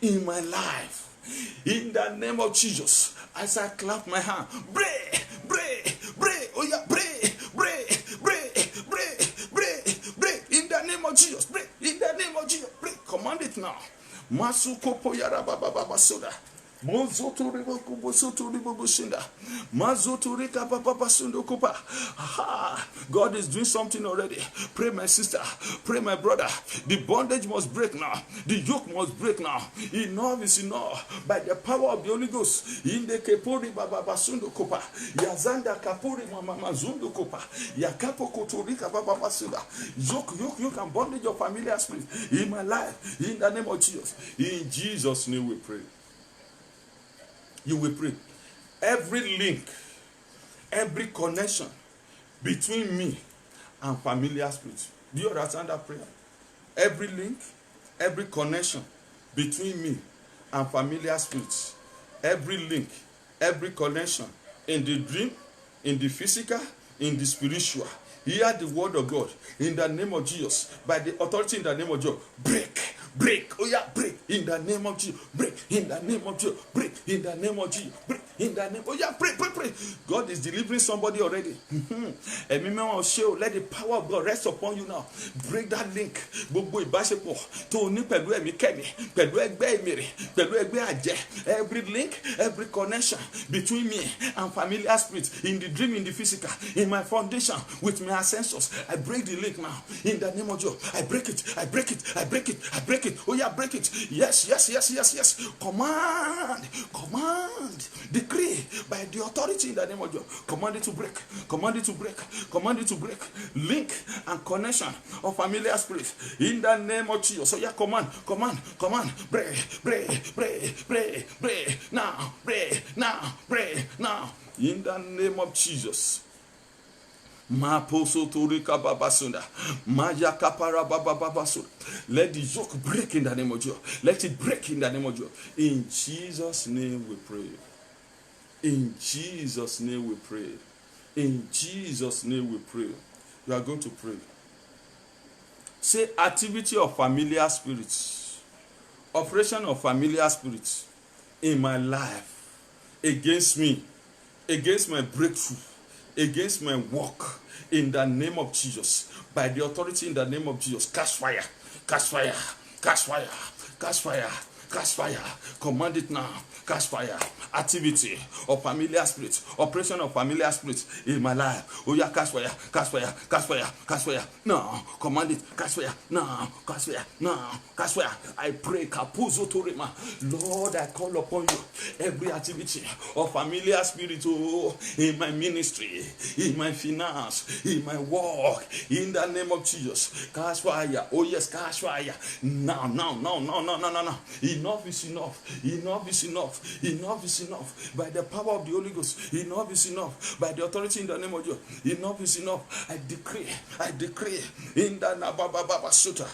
In my life. In the name of Jesus. As I clap my hand. Break. Oh yeah, break. In the name of Jesus. Break. In the name of Jesus. Break. Command it now. Masukopo yarababa soda. God is doing something already. Pray, my sister. Pray, my brother. The bondage must break now. The yoke must break now. Enough is enough. By the power of the Holy Ghost. In the Kepuri Baba Basundo Kopa. Yazanda Kapuri Mama Zundo Kopa. Yakapo Kotorika Baba Basunda. Yoke and bondage of familiar spirit in my life. In the name of Jesus. In Jesus' name we pray. You will pray. Every link, every connection between me and familiar spirits. Do you understand that prayer? Every link, every connection between me and familiar spirits. Every link, every connection in the dream, in the physical, in the spiritual. Hear the word of God in the name of Jesus. By the authority in the name of Jesus. Break. Oh yeah, break in the name of Jesus. Break in the name of Jesus. Break in the name of Jesus. Break in the name. Oh yeah, pray. God is delivering somebody already. Let the power of God rest upon you now. Break that link. Every link, every connection between me and familiar spirits in the dream, in the physical, in my foundation with my ancestors. I break the link now in the name of Jesus. I break it. Oh yeah, break it. Yes. Command. Decree by the authority in the name of Jesus. Command it to break. Link and connection of familiar spirits in the name of Jesus. So yeah, command. Break now. In the name of Jesus. Let the yoke break in the name of Jesus. Let it break in the name of Jesus. In Jesus' name we pray. In Jesus' name we pray. In Jesus' name we pray. You are going to pray. Say activity of familiar spirits. Operation of familiar spirits in my life. Against me. Against my breakthrough. Against my work. In the name of Jesus. By the authority in the name of Jesus. Catch fire. Command it now. Catch fire. Activity of familiar spirits. Operation of familiar spirits in my life. Oh yeah, catch fire. Now. Command it. Catch fire. Now. Catch fire. I pray. Kapuzo Torema. Lord, I call upon you. Every activity of familiar spirit in my ministry, in my finance, in my work, in the name of Jesus. Catch fire. Oh yes, catch fire. Now. Enough is enough. By the power of the Holy Ghost, enough is enough. By the authority in the name of Jesus, enough is enough. I decree in the Nabababasuta,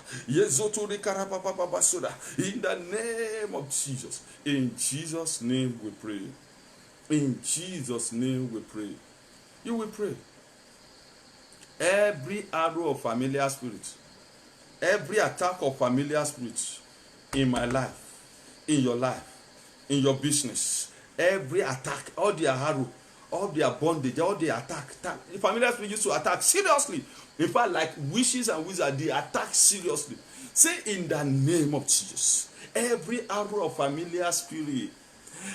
in the name of Jesus. In Jesus' name we pray. In Jesus' name we pray. You will pray. Every arrow of familiar spirit, every attack of familiar spirits in my life, in your life, in your business, every attack, all their arrow, all their bondage, all their attack. The familiar spirit used to attack seriously. In fact, like witches and wizards, they attack seriously. Say in the name of Jesus, every arrow of familiar spirit,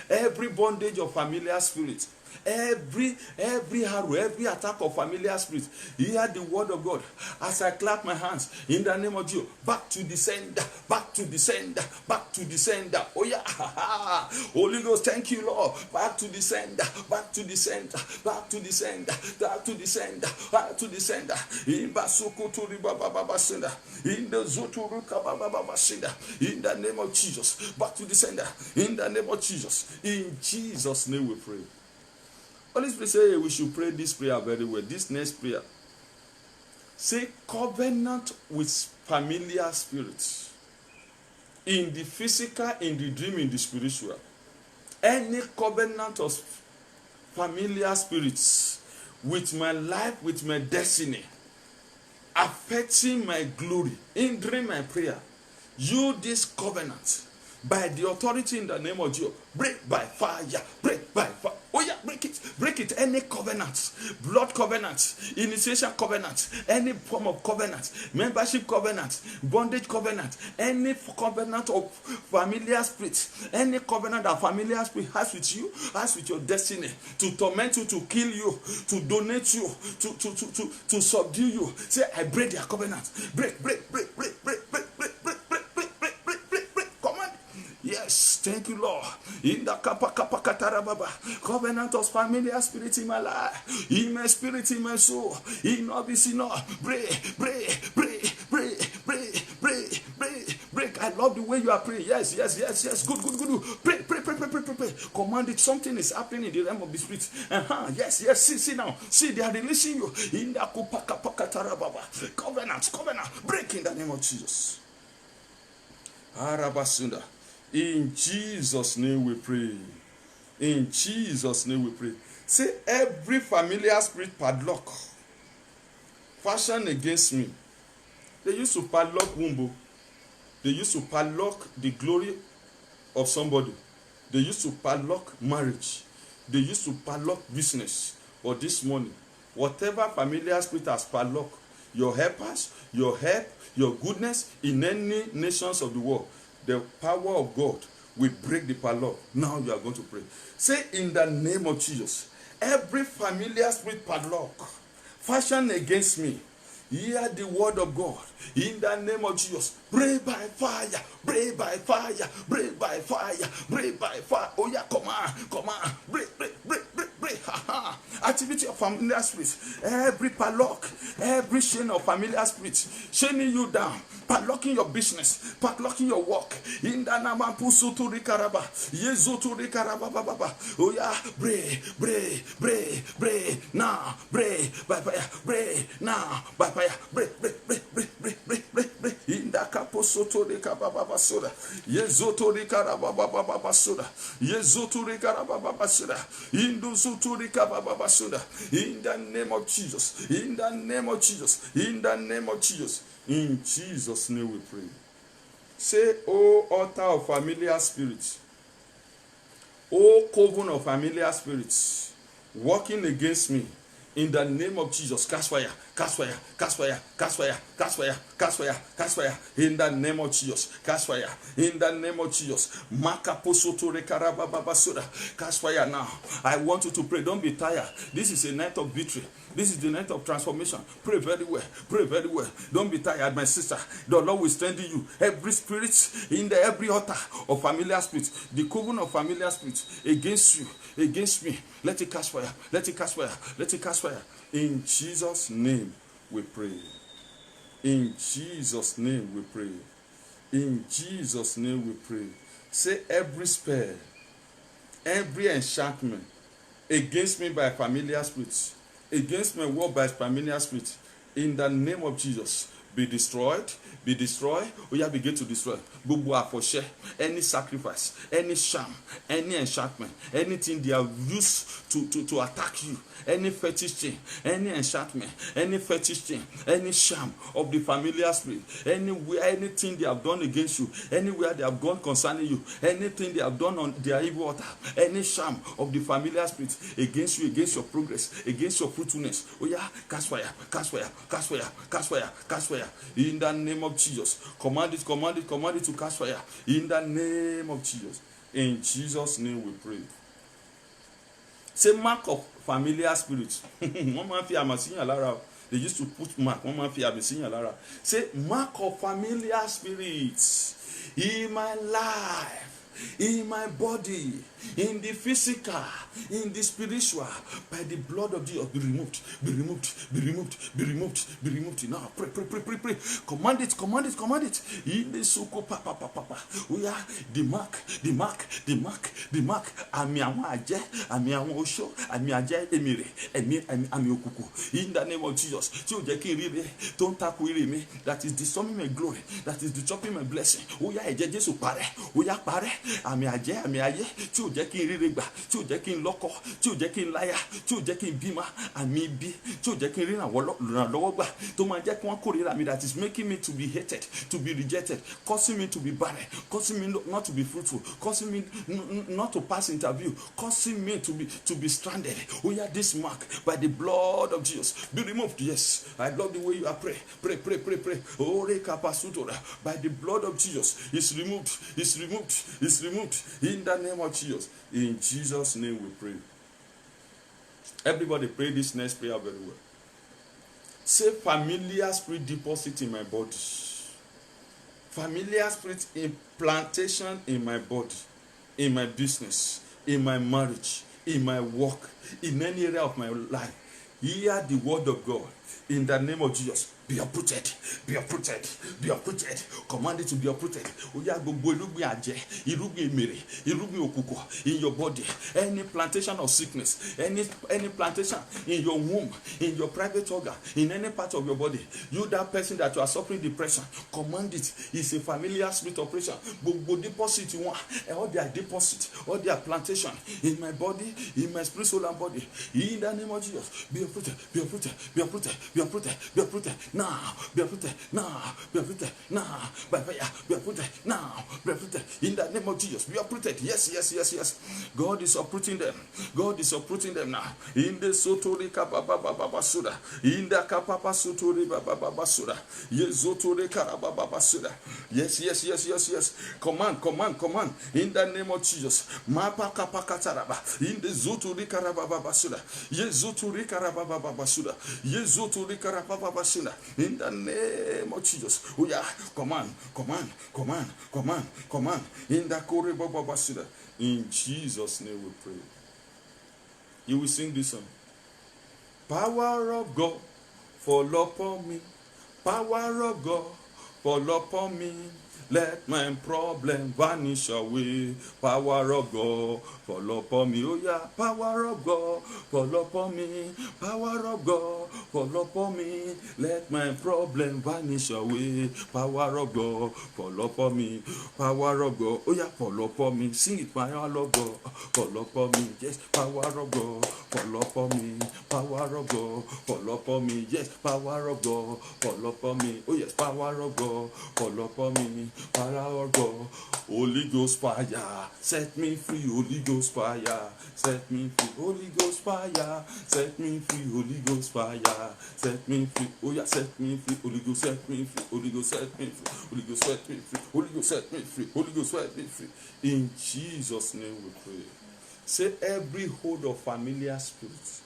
every bondage of familiar spirit, every arrow, every attack of familiar spirit, hear the word of God as I clap my hands in the name of Jesus. Back to the sender. Oh yeah. Holy Ghost, thank you, Lord. Back to the sender. In Basukutu Baba Sender. In the Zoturuka Baba Sender. In the name of Jesus. Back to the sender. In the name of Jesus. In Jesus' name we pray. Holy Spirit say we should pray this prayer very well. This next prayer. Say covenant with familiar spirits. In the physical, in the dream, in the spiritual. Any covenant of familiar spirits with my life, with my destiny, affecting my glory, hindering my prayer. You, this covenant, by the authority in the name of Jesus, break by fire, break by fire. Oh yeah, break it. Any covenant, blood covenant, initiation covenant, any form of covenant, membership covenant, bondage covenant, any covenant of familiar spirit, any covenant that familiar spirit has with you, has with your destiny, to torment you, to kill you, to donate you, to subdue you. Say, I break their covenant. Break. Yes, thank you, Lord. In the covenant of familiar spirit in my life, in my spirit, in my soul, in obviously not break. I love the way you are praying. Yes. Good. Pray. Command it. Something is happening in the realm of the spirit. Yes. See now. See, they are releasing you in the covenant. Break in the name of Jesus. Arabasunda. In Jesus' name we pray. In Jesus' name we pray. Say, every familiar spirit padlock fashioned against me. They used to padlock womb. They used to padlock the glory of somebody. They used to padlock marriage. They used to padlock business. Or this morning, whatever familiar spirit has padlocked your helpers, your help, your goodness in any nations of the world, the power of God will break the padlock. Now you are going to pray. Say, in the name of Jesus, every familiar spirit padlock fashioned against me, hear the word of God. In the name of Jesus, break by fire. Oh yeah, come on. Break. Activity of familiar spirits. Every padlock, every chain of familiar spirits, chaining you down, padlocking your business, padlocking your work. In the name of Pusuturikaba, Yezuturikaba. Oh yeah, break now, break by fire, break now by fire, break. In the Caposoturikaba Soda, Yezoturikaba Soda, Yezoturikaba Soda, Indusuturikaba Soda. In the name of Jesus, in the name of Jesus, in the name of Jesus, in Jesus' name we pray. Say, O altar of familiar spirits, O coven of familiar spirits, working against me, in the name of Jesus, cast fire. In the name of Jesus, cast fire. In the name of Jesus, cast fire now. I want you to pray. Don't be tired. This is a night of victory. This is the night of transformation. Pray very well. Don't be tired, my sister. The Lord will strengthen you. Every spirit in every altar of familiar spirit, the coven of familiar spirit against you, against me, let it catch fire. In Jesus' name we pray. In Jesus' name we pray. In Jesus' name we pray. Say, every spell, every enchantment against me by familiar spirits, against my work by familiar spirits, in the name of Jesus, be destroyed. We have begin to destroy. Any sacrifice, any sham, any enchantment, anything they have used to attack you, any fetish thing, any enchantment, any fetish thing, any sham of the familiar spirit, anywhere, anything they have done against you, anywhere they have gone concerning you, anything they have done on their evil altar, any sham of the familiar spirit against you, against your progress, against your fruitfulness. Oh yeah, cast fire. In the name of Jesus, command it to cast fire. In the name of Jesus. In Jesus' name we pray. Say, mark of familiar spirits. They used to put mark. Say, mark of familiar spirits in my life, in my body, in the physical, in the spiritual, by the blood of Jesus, be removed. Now pray. Command it. In the suko papa. We are the mark. Ami aje, ami osho, ami aje emire, ami okuku. In the name of Jesus, don't tackle me. That is disturbing my glory. That is disturbing my blessing. We are Jesus pare. àmì àjẹ́ àmì ayé tí ò jẹ́ kí n ríre gbà, tí ò jẹ́ kí n lọ́kọ, tí ò jẹ́ kí n láya, tí ò jẹ́ kí n bímọ, àmì ibi tí ò jẹ́ kí n rí ìrànlọ́wọ́ gbà, tó máa jẹ́ kí wọ́n kórìíra mi, that is making me to be hated, to be rejected, causing me to be barren, causing me not to be fruitful, causing me not to pass interview, causing me to be stranded. Oh yeah, this mark by the blood of Jesus be removed. Yes, I love the way you are praying. Pray. Oh, by the blood of Jesus, it's removed. In the name of Jesus. In Jesus' name we pray. Everybody pray this next prayer very well. Say, familiar spirit deposit in my body. Familiar spirit implantation in my body, in my business, in my marriage, in my work, in any area of my life. Hear the word of God in the name of Jesus. Be uprooted. Command it to be uprooted. Oya gbogbo irúgbìn àjẹ́, irúgbìn èmèrè, irúgbìn òkùnkùn in your body. Any plantation of sickness, any plantation in your womb, in your private organ, in any part of your body. You, that person that you are suffering depression, command it. It's a familiar spirit operation. Gbogbo deposit you want, all their deposit, all their plantation in my body, in my spirit, soul, and body. In the name of Jesus, be uprooted. Now, be uprooted. Now, be uprooted. Now, by fire, be uprooted. Now, be uprooted. In the name of Jesus, be uprooted. Yes. God is uprooting them. Now. In the Sotori Kapapa Suda. In the Kapapa Sotori Baba Suda. Yezotori Karababa Suda. Yes. Command. In the name of Jesus. Mapa Kapakataraba. In the Zotori Karababa Suda. Yezotori Karababa Suda. Yezotori Karababa Suda. In the name of Jesus. Oh yeah. Command. In the Koribaba Suda. In Jesus' name we pray. You will sing this song. Power of God, fall upon me. Power of God, fall upon me. Let my problem vanish away. Power of God, fall upon me. Oh yeah, power of God, fall upon me. Power of God, fall upon me. Let my problem vanish away. Power of God, fall upon me. Power of God, oh yeah, fall upon me. Sing it, power of God, fall upon me. Yes, power of God, fall upon me. Power of God, fall upon me. Yes, power of God, fall upon me. Oh yes, power of God, fall upon me. Power of God, Holy Ghost fire, set me free. Holy Ghost fire, set me free. Holy Ghost fire, set me free. Holy Ghost fire, set me free. Oh yeah, set me free. Holy Ghost set me free. Holy Ghost set me free. Holy Ghost set me free. Holy Ghost set me free. Holy Ghost set me free. In Jesus' name we pray. Say, every hold of familiar spirits,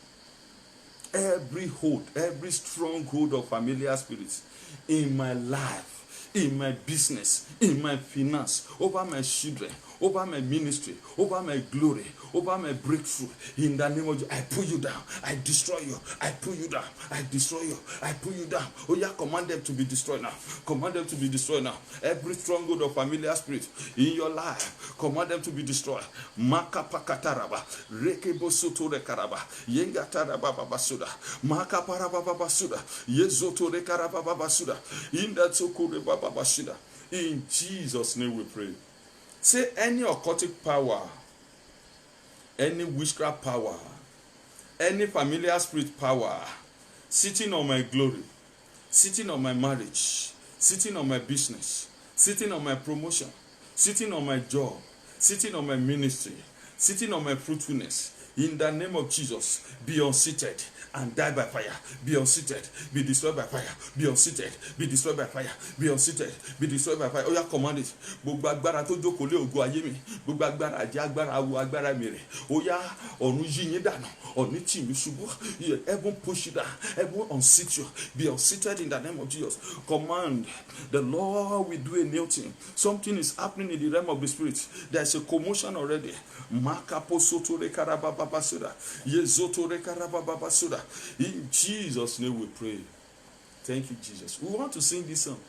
every stronghold of familiar spirits in my life, in my business, in my finance, over my children, over my ministry, over my glory, over my breakthrough. In the name of Jesus, I pull you down. I destroy you. I pull you down. I destroy you. I pull you down. Oh yeah, command them to be destroyed now. Command them to be destroyed now. Every stronghold of familiar spirit in your life, command them to be destroyed. Makapakataraba, rekebosoto rekaraba, yengataraba babasuda, makaparaba babasuda, yezoto rekaraba babasuda, in that sokure babasuda. In Jesus' name we pray. Say, any occultic power, any witchcraft power, any familiar spirit power sitting on my glory, sitting on my marriage, sitting on my business, sitting on my promotion, sitting on my job, sitting on my ministry, sitting on my fruitfulness, in the name of Jesus, be unseated and die by fire. Be unseated, be destroyed by fire. Be unseated, be destroyed by fire. Be unseated, be destroyed by fire. Oh yeah, command it. Gbogbo agbára tó jókòó lé ògo ayé mi, gbogbo agbára àjẹ́, agbára awo, agbára mèrè. Oh yeah, ọ̀run yí yín dànù, ọ̀run tì mí ṣubú. Heaven push you down, heaven unseat you. Be unseated in the name of Jesus. Command, the Lord will do a new thing. Something is happening in the realm of the spirit. There's a commotion already. In Jesus' name we pray. Thank you, Jesus. We want to sing this song.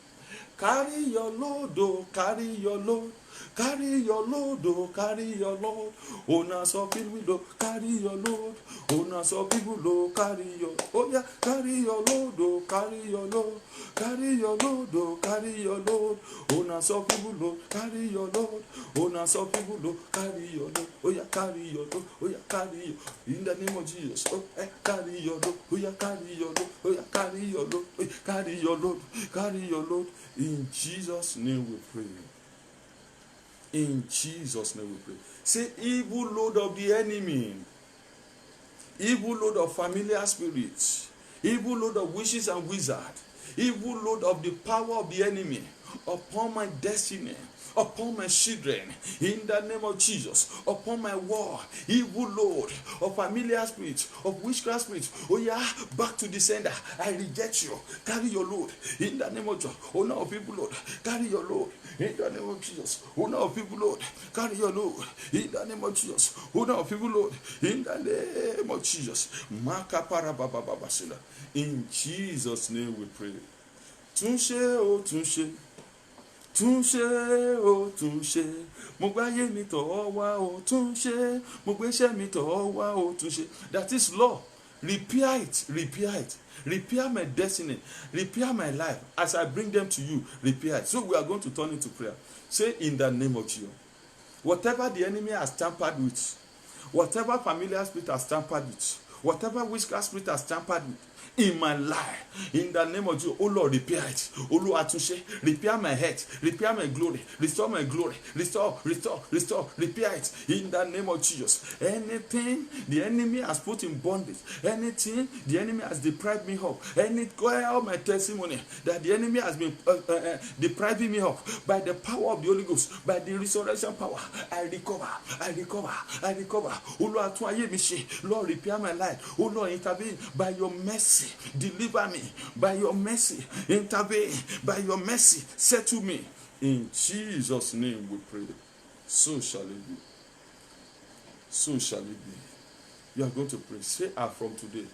Carry your load, oh, carry your load. Carry your load, oh, carry your load. Ona so people, oh, carry your load. Ona so people, oh, carry your, oh yeah, carry your load, oh, carry your load. Carry your load, oh, carry your load. Ona so people, oh, carry your load. Ona so people, oh, carry your load. Oh yeah, carry your load. Oh yeah, carry your. In the name of Jesus, oh, carry your load. Oh yeah, carry your load. Oh yeah, carry your load. Oh, yeah, carry your load. Carry your load. In Jesus' name we pray. In Jesus' name we pray. Say, evil load of the enemy, evil load of familiar spirits, evil load of witches and wizards, evil load of the power of the enemy upon my destiny, upon my children, in the name of Jesus, upon my war, evil load of familiar spirits, of witchcraft spirits. Oh yeah, back to the sender. I reject you. Carry your load in the name of Jesus. Oh no, people load, carry your load in the name of Jesus. Oh no, people load, carry your load in the name of Jesus. Oh no, people load in the name of Jesus. In Jesus' name we pray. Túnṣe o túnṣe. Túnṣe o túnṣe, mo gbáyé mi tọ̀ ọ́ wá o túnṣe, mo gbéṣẹ́ mi tọ̀ ọ́ wá o túnṣe. That is law. Repair it, repair it. Repair my destiny, repair my life. As I bring them to you, repair it. So we are going to turn into prayer. Say, in the name of Jesus, whatever the enemy has tampered with, whatever familiar spirit has tampered with, whatever witchcraft spirit has tampered with in my life, in the name of Jesus, oh Lord, repair it. Oh Lord, Atushe, repair my head, repair my glory, restore my glory, restore, repair it in the name of Jesus. Anything the enemy has put in bondage, anything the enemy has deprived me of, all my testimony that the enemy has been depriving me of, by the power of the Holy Ghost, by the resurrection power, I recover. Oh Lord, Lord, repair my life. Oh Lord, intervene by your mercy. Deliver me by your mercy. Intervene by your mercy. Settle me. In Jesus' name we pray. So shall it be. So shall it be. You are going to pray. Say, as from today,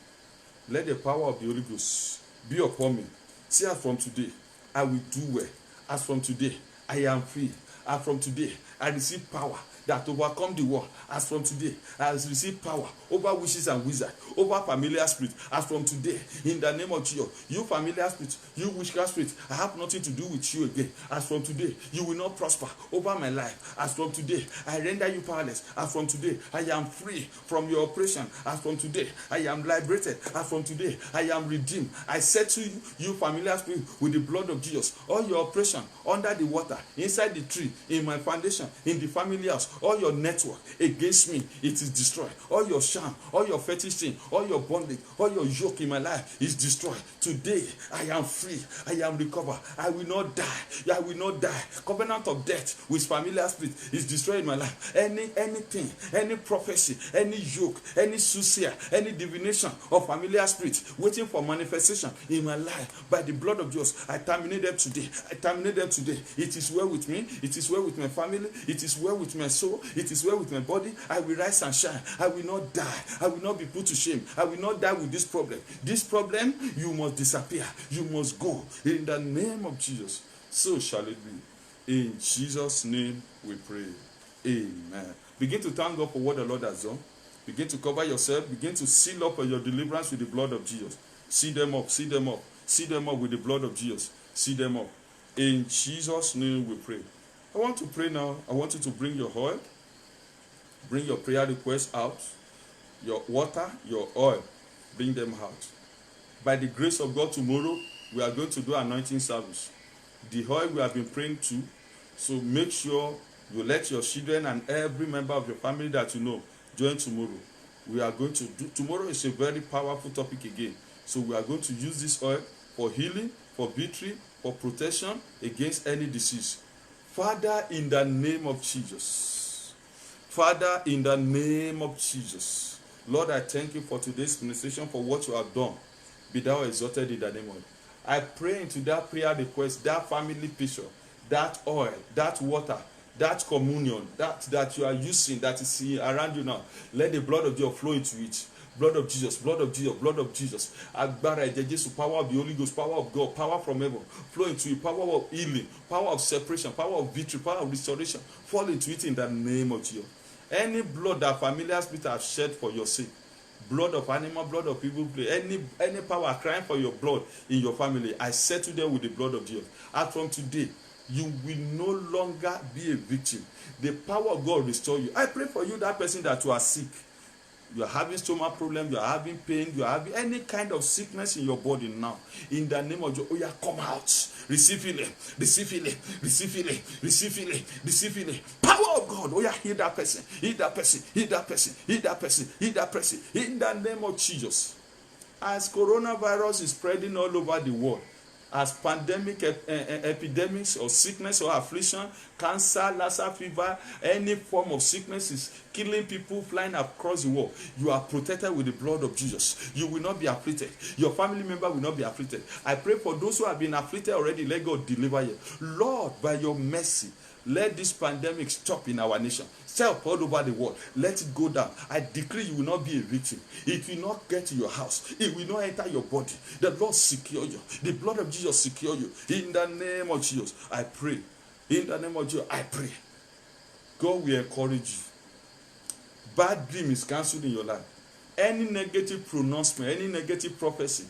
let the power of the Holy Ghost be upon me. Say, as from today, I will do well. As from today, I am free. As from today, I receive power that overcome the world. As from today, I receive power over witches and wizards, over familiar spirits. As from today, in the name of Jesus, you familiar spirits, you witchcraft spirits, I have nothing to do with you again. As from today, you will not prosper over my life. As from today, I render you powerless. As from today, I am free from your oppression. As from today, I am liberated. As from today, I am redeemed. I settle you familiar spirit with the blood of Jesus. All your oppression under the water, inside the tree, in my foundation, in the family house, all your network against me, it is destroyed. All your sham, all your fetish sin, all your bondage, all your yoke in my life is destroyed. Today, I am free. I am recovered. I will not die. I will not die. Covenant of death with familiar spirit is destroyed in my life. Anything, any prophecy, any yoke, any soothsayer, any divination of familiar spirit waiting for manifestation in my life by the blood of Jesus, I terminate them today. I terminate them today. It is well with me. It is well with my family. It is well with my soul. It is well with my body. I will rise and shine. I will not die. I will not be put to shame. I will not die with this problem. This problem, you must disappear. You must go. In the name of Jesus. So shall it be. In Jesus' name we pray. Amen. Begin to thank God for what the Lord has done. Begin to cover yourself. Begin to seal up your deliverance with the blood of Jesus. See them up. See them up. See them up with the blood of Jesus. See them up. In Jesus' name we pray. I want to pray now. I want you to bring your oil. Bring your prayer requests out. Your water, your oil. Bring them out. By the grace of God, tomorrow, we are going to do anointing service. The oil we have been praying to. So make sure you let your children and every member of your family that you know join tomorrow. We are going to do, tomorrow is a very powerful topic again. So we are going to use this oil for healing, for victory, for protection against any disease. Father, in the name of Jesus. Father, in the name of Jesus. Lord, I thank you for today's ministration, for what you have done. Be thou exalted in the name of. I pray into that prayer request, that family picture, that oil, that water, that communion, that you are using, that is around you now. Let the blood of Jesus flow into it. blood of Jesus, blood of Jesus, blood of Jesus. Agbára ẹ̀jẹ̀ Jésù, power of the Holy Ghost, power of God, power from heaven, flow into you, power of healing, power of separation, power of victory, power of restoration, fall into it in the name of Jesus. Any blood that familiar spirits have shed for your sake, blood of animal, blood of people, any power crying for your blood in your family, I settle them with the blood of Jesus. And from today, you will no longer be a victim. The power of God restore you. I pray for you, that person that you are sick. You are having stomach problem, you are having pain, you are having any kind of sickness in your body now. In the name of Jesus, oh yeah, come out. Receive healing, receive healing, receive healing, receive healing, receive healing. Power of God, oh yeah, heal that person, heal that person, heal that person, heal that person, heal that person. In the name of Jesus. As coronavirus is spreading all over the world, as pandemic, epidemics or sickness or affliction, cancer, Lassa fever, any form of sickness is killing people flying across the world, you are protected with the blood of Jesus. You will not be afflicted. Your family member will not be afflicted. I pray for those who have been afflicted already, let God deliver you. Lord, by your mercy, let this pandemic stop in our nation. Stop all over the world. Let it go down. I decree you will not be a victim. It will not get to your house. It will not enter your body. The Lord secure you. The blood of Jesus secure you. In the name of Jesus, I pray. In the name of Jesus, I pray. God will encourage you. Bad dream is cancelled in your life. Any negative pronouncement, any negative prophecy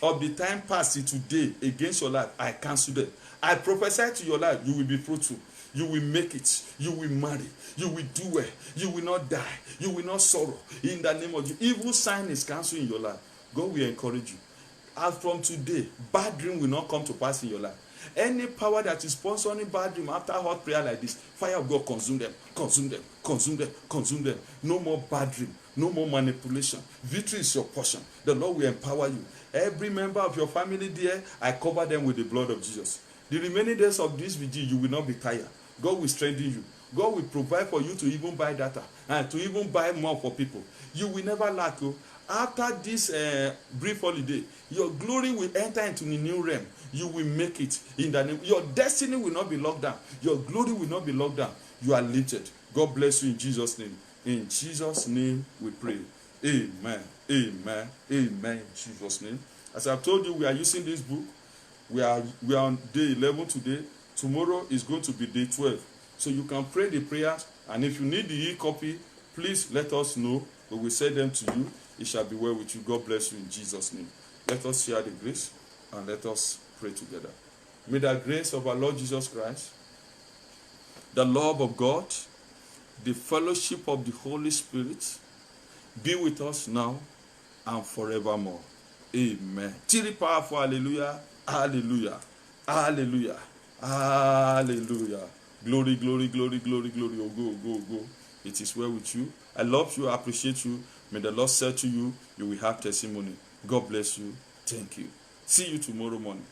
of the time past to today against your life, I cancel them. I prophesy to your life, you will be fruitful. You will make it. You will marry. You will do well. You will not die. You will not sorrow. In the name of Jesus. Evil sign is cancelled in your life. God will encourage you. As from today, bad dream will not come to pass in your life. Any power that is sponsoring bad dream after hot prayer like this, fire of God consume them. Consume them. Consume them. Consume them. No more bad dream. No more manipulation. Victory is your portion. The Lord will empower you. Every member of your family there, I cover them with the blood of Jesus. The remaining days of this vigil, you will not be tired. God will strengthen you. God will provide for you to even buy data and to even buy more for people. You will never lack. After this brief holiday, your glory will enter into the new realm. You will make it in the name. Your destiny will not be locked down. Your glory will not be locked down. You are lifted. God bless you in Jesus' name. In Jesus' name we pray. Amen. Amen. Amen. In Jesus' name. As I've told you, we are using this book. We are on day 11 today. Tomorrow is going to be day 12. So you can pray the prayers. And if you need the e-copy, please let us know. We will send them to you. It shall be well with you. God bless you in Jesus' name. Let us share the grace and let us pray together. May the grace of our Lord Jesus Christ, the love of God, the fellowship of the Holy Spirit be with us now and forevermore. Amen. Three powerful hallelujah. Hallelujah. Hallelujah. Hallelujah. Glory, glory, glory, glory, glory. Oh, go, go, go. It is well with you. I love you. I appreciate you. May the Lord say to you, you will have testimony. God bless you. Thank you. See you tomorrow morning.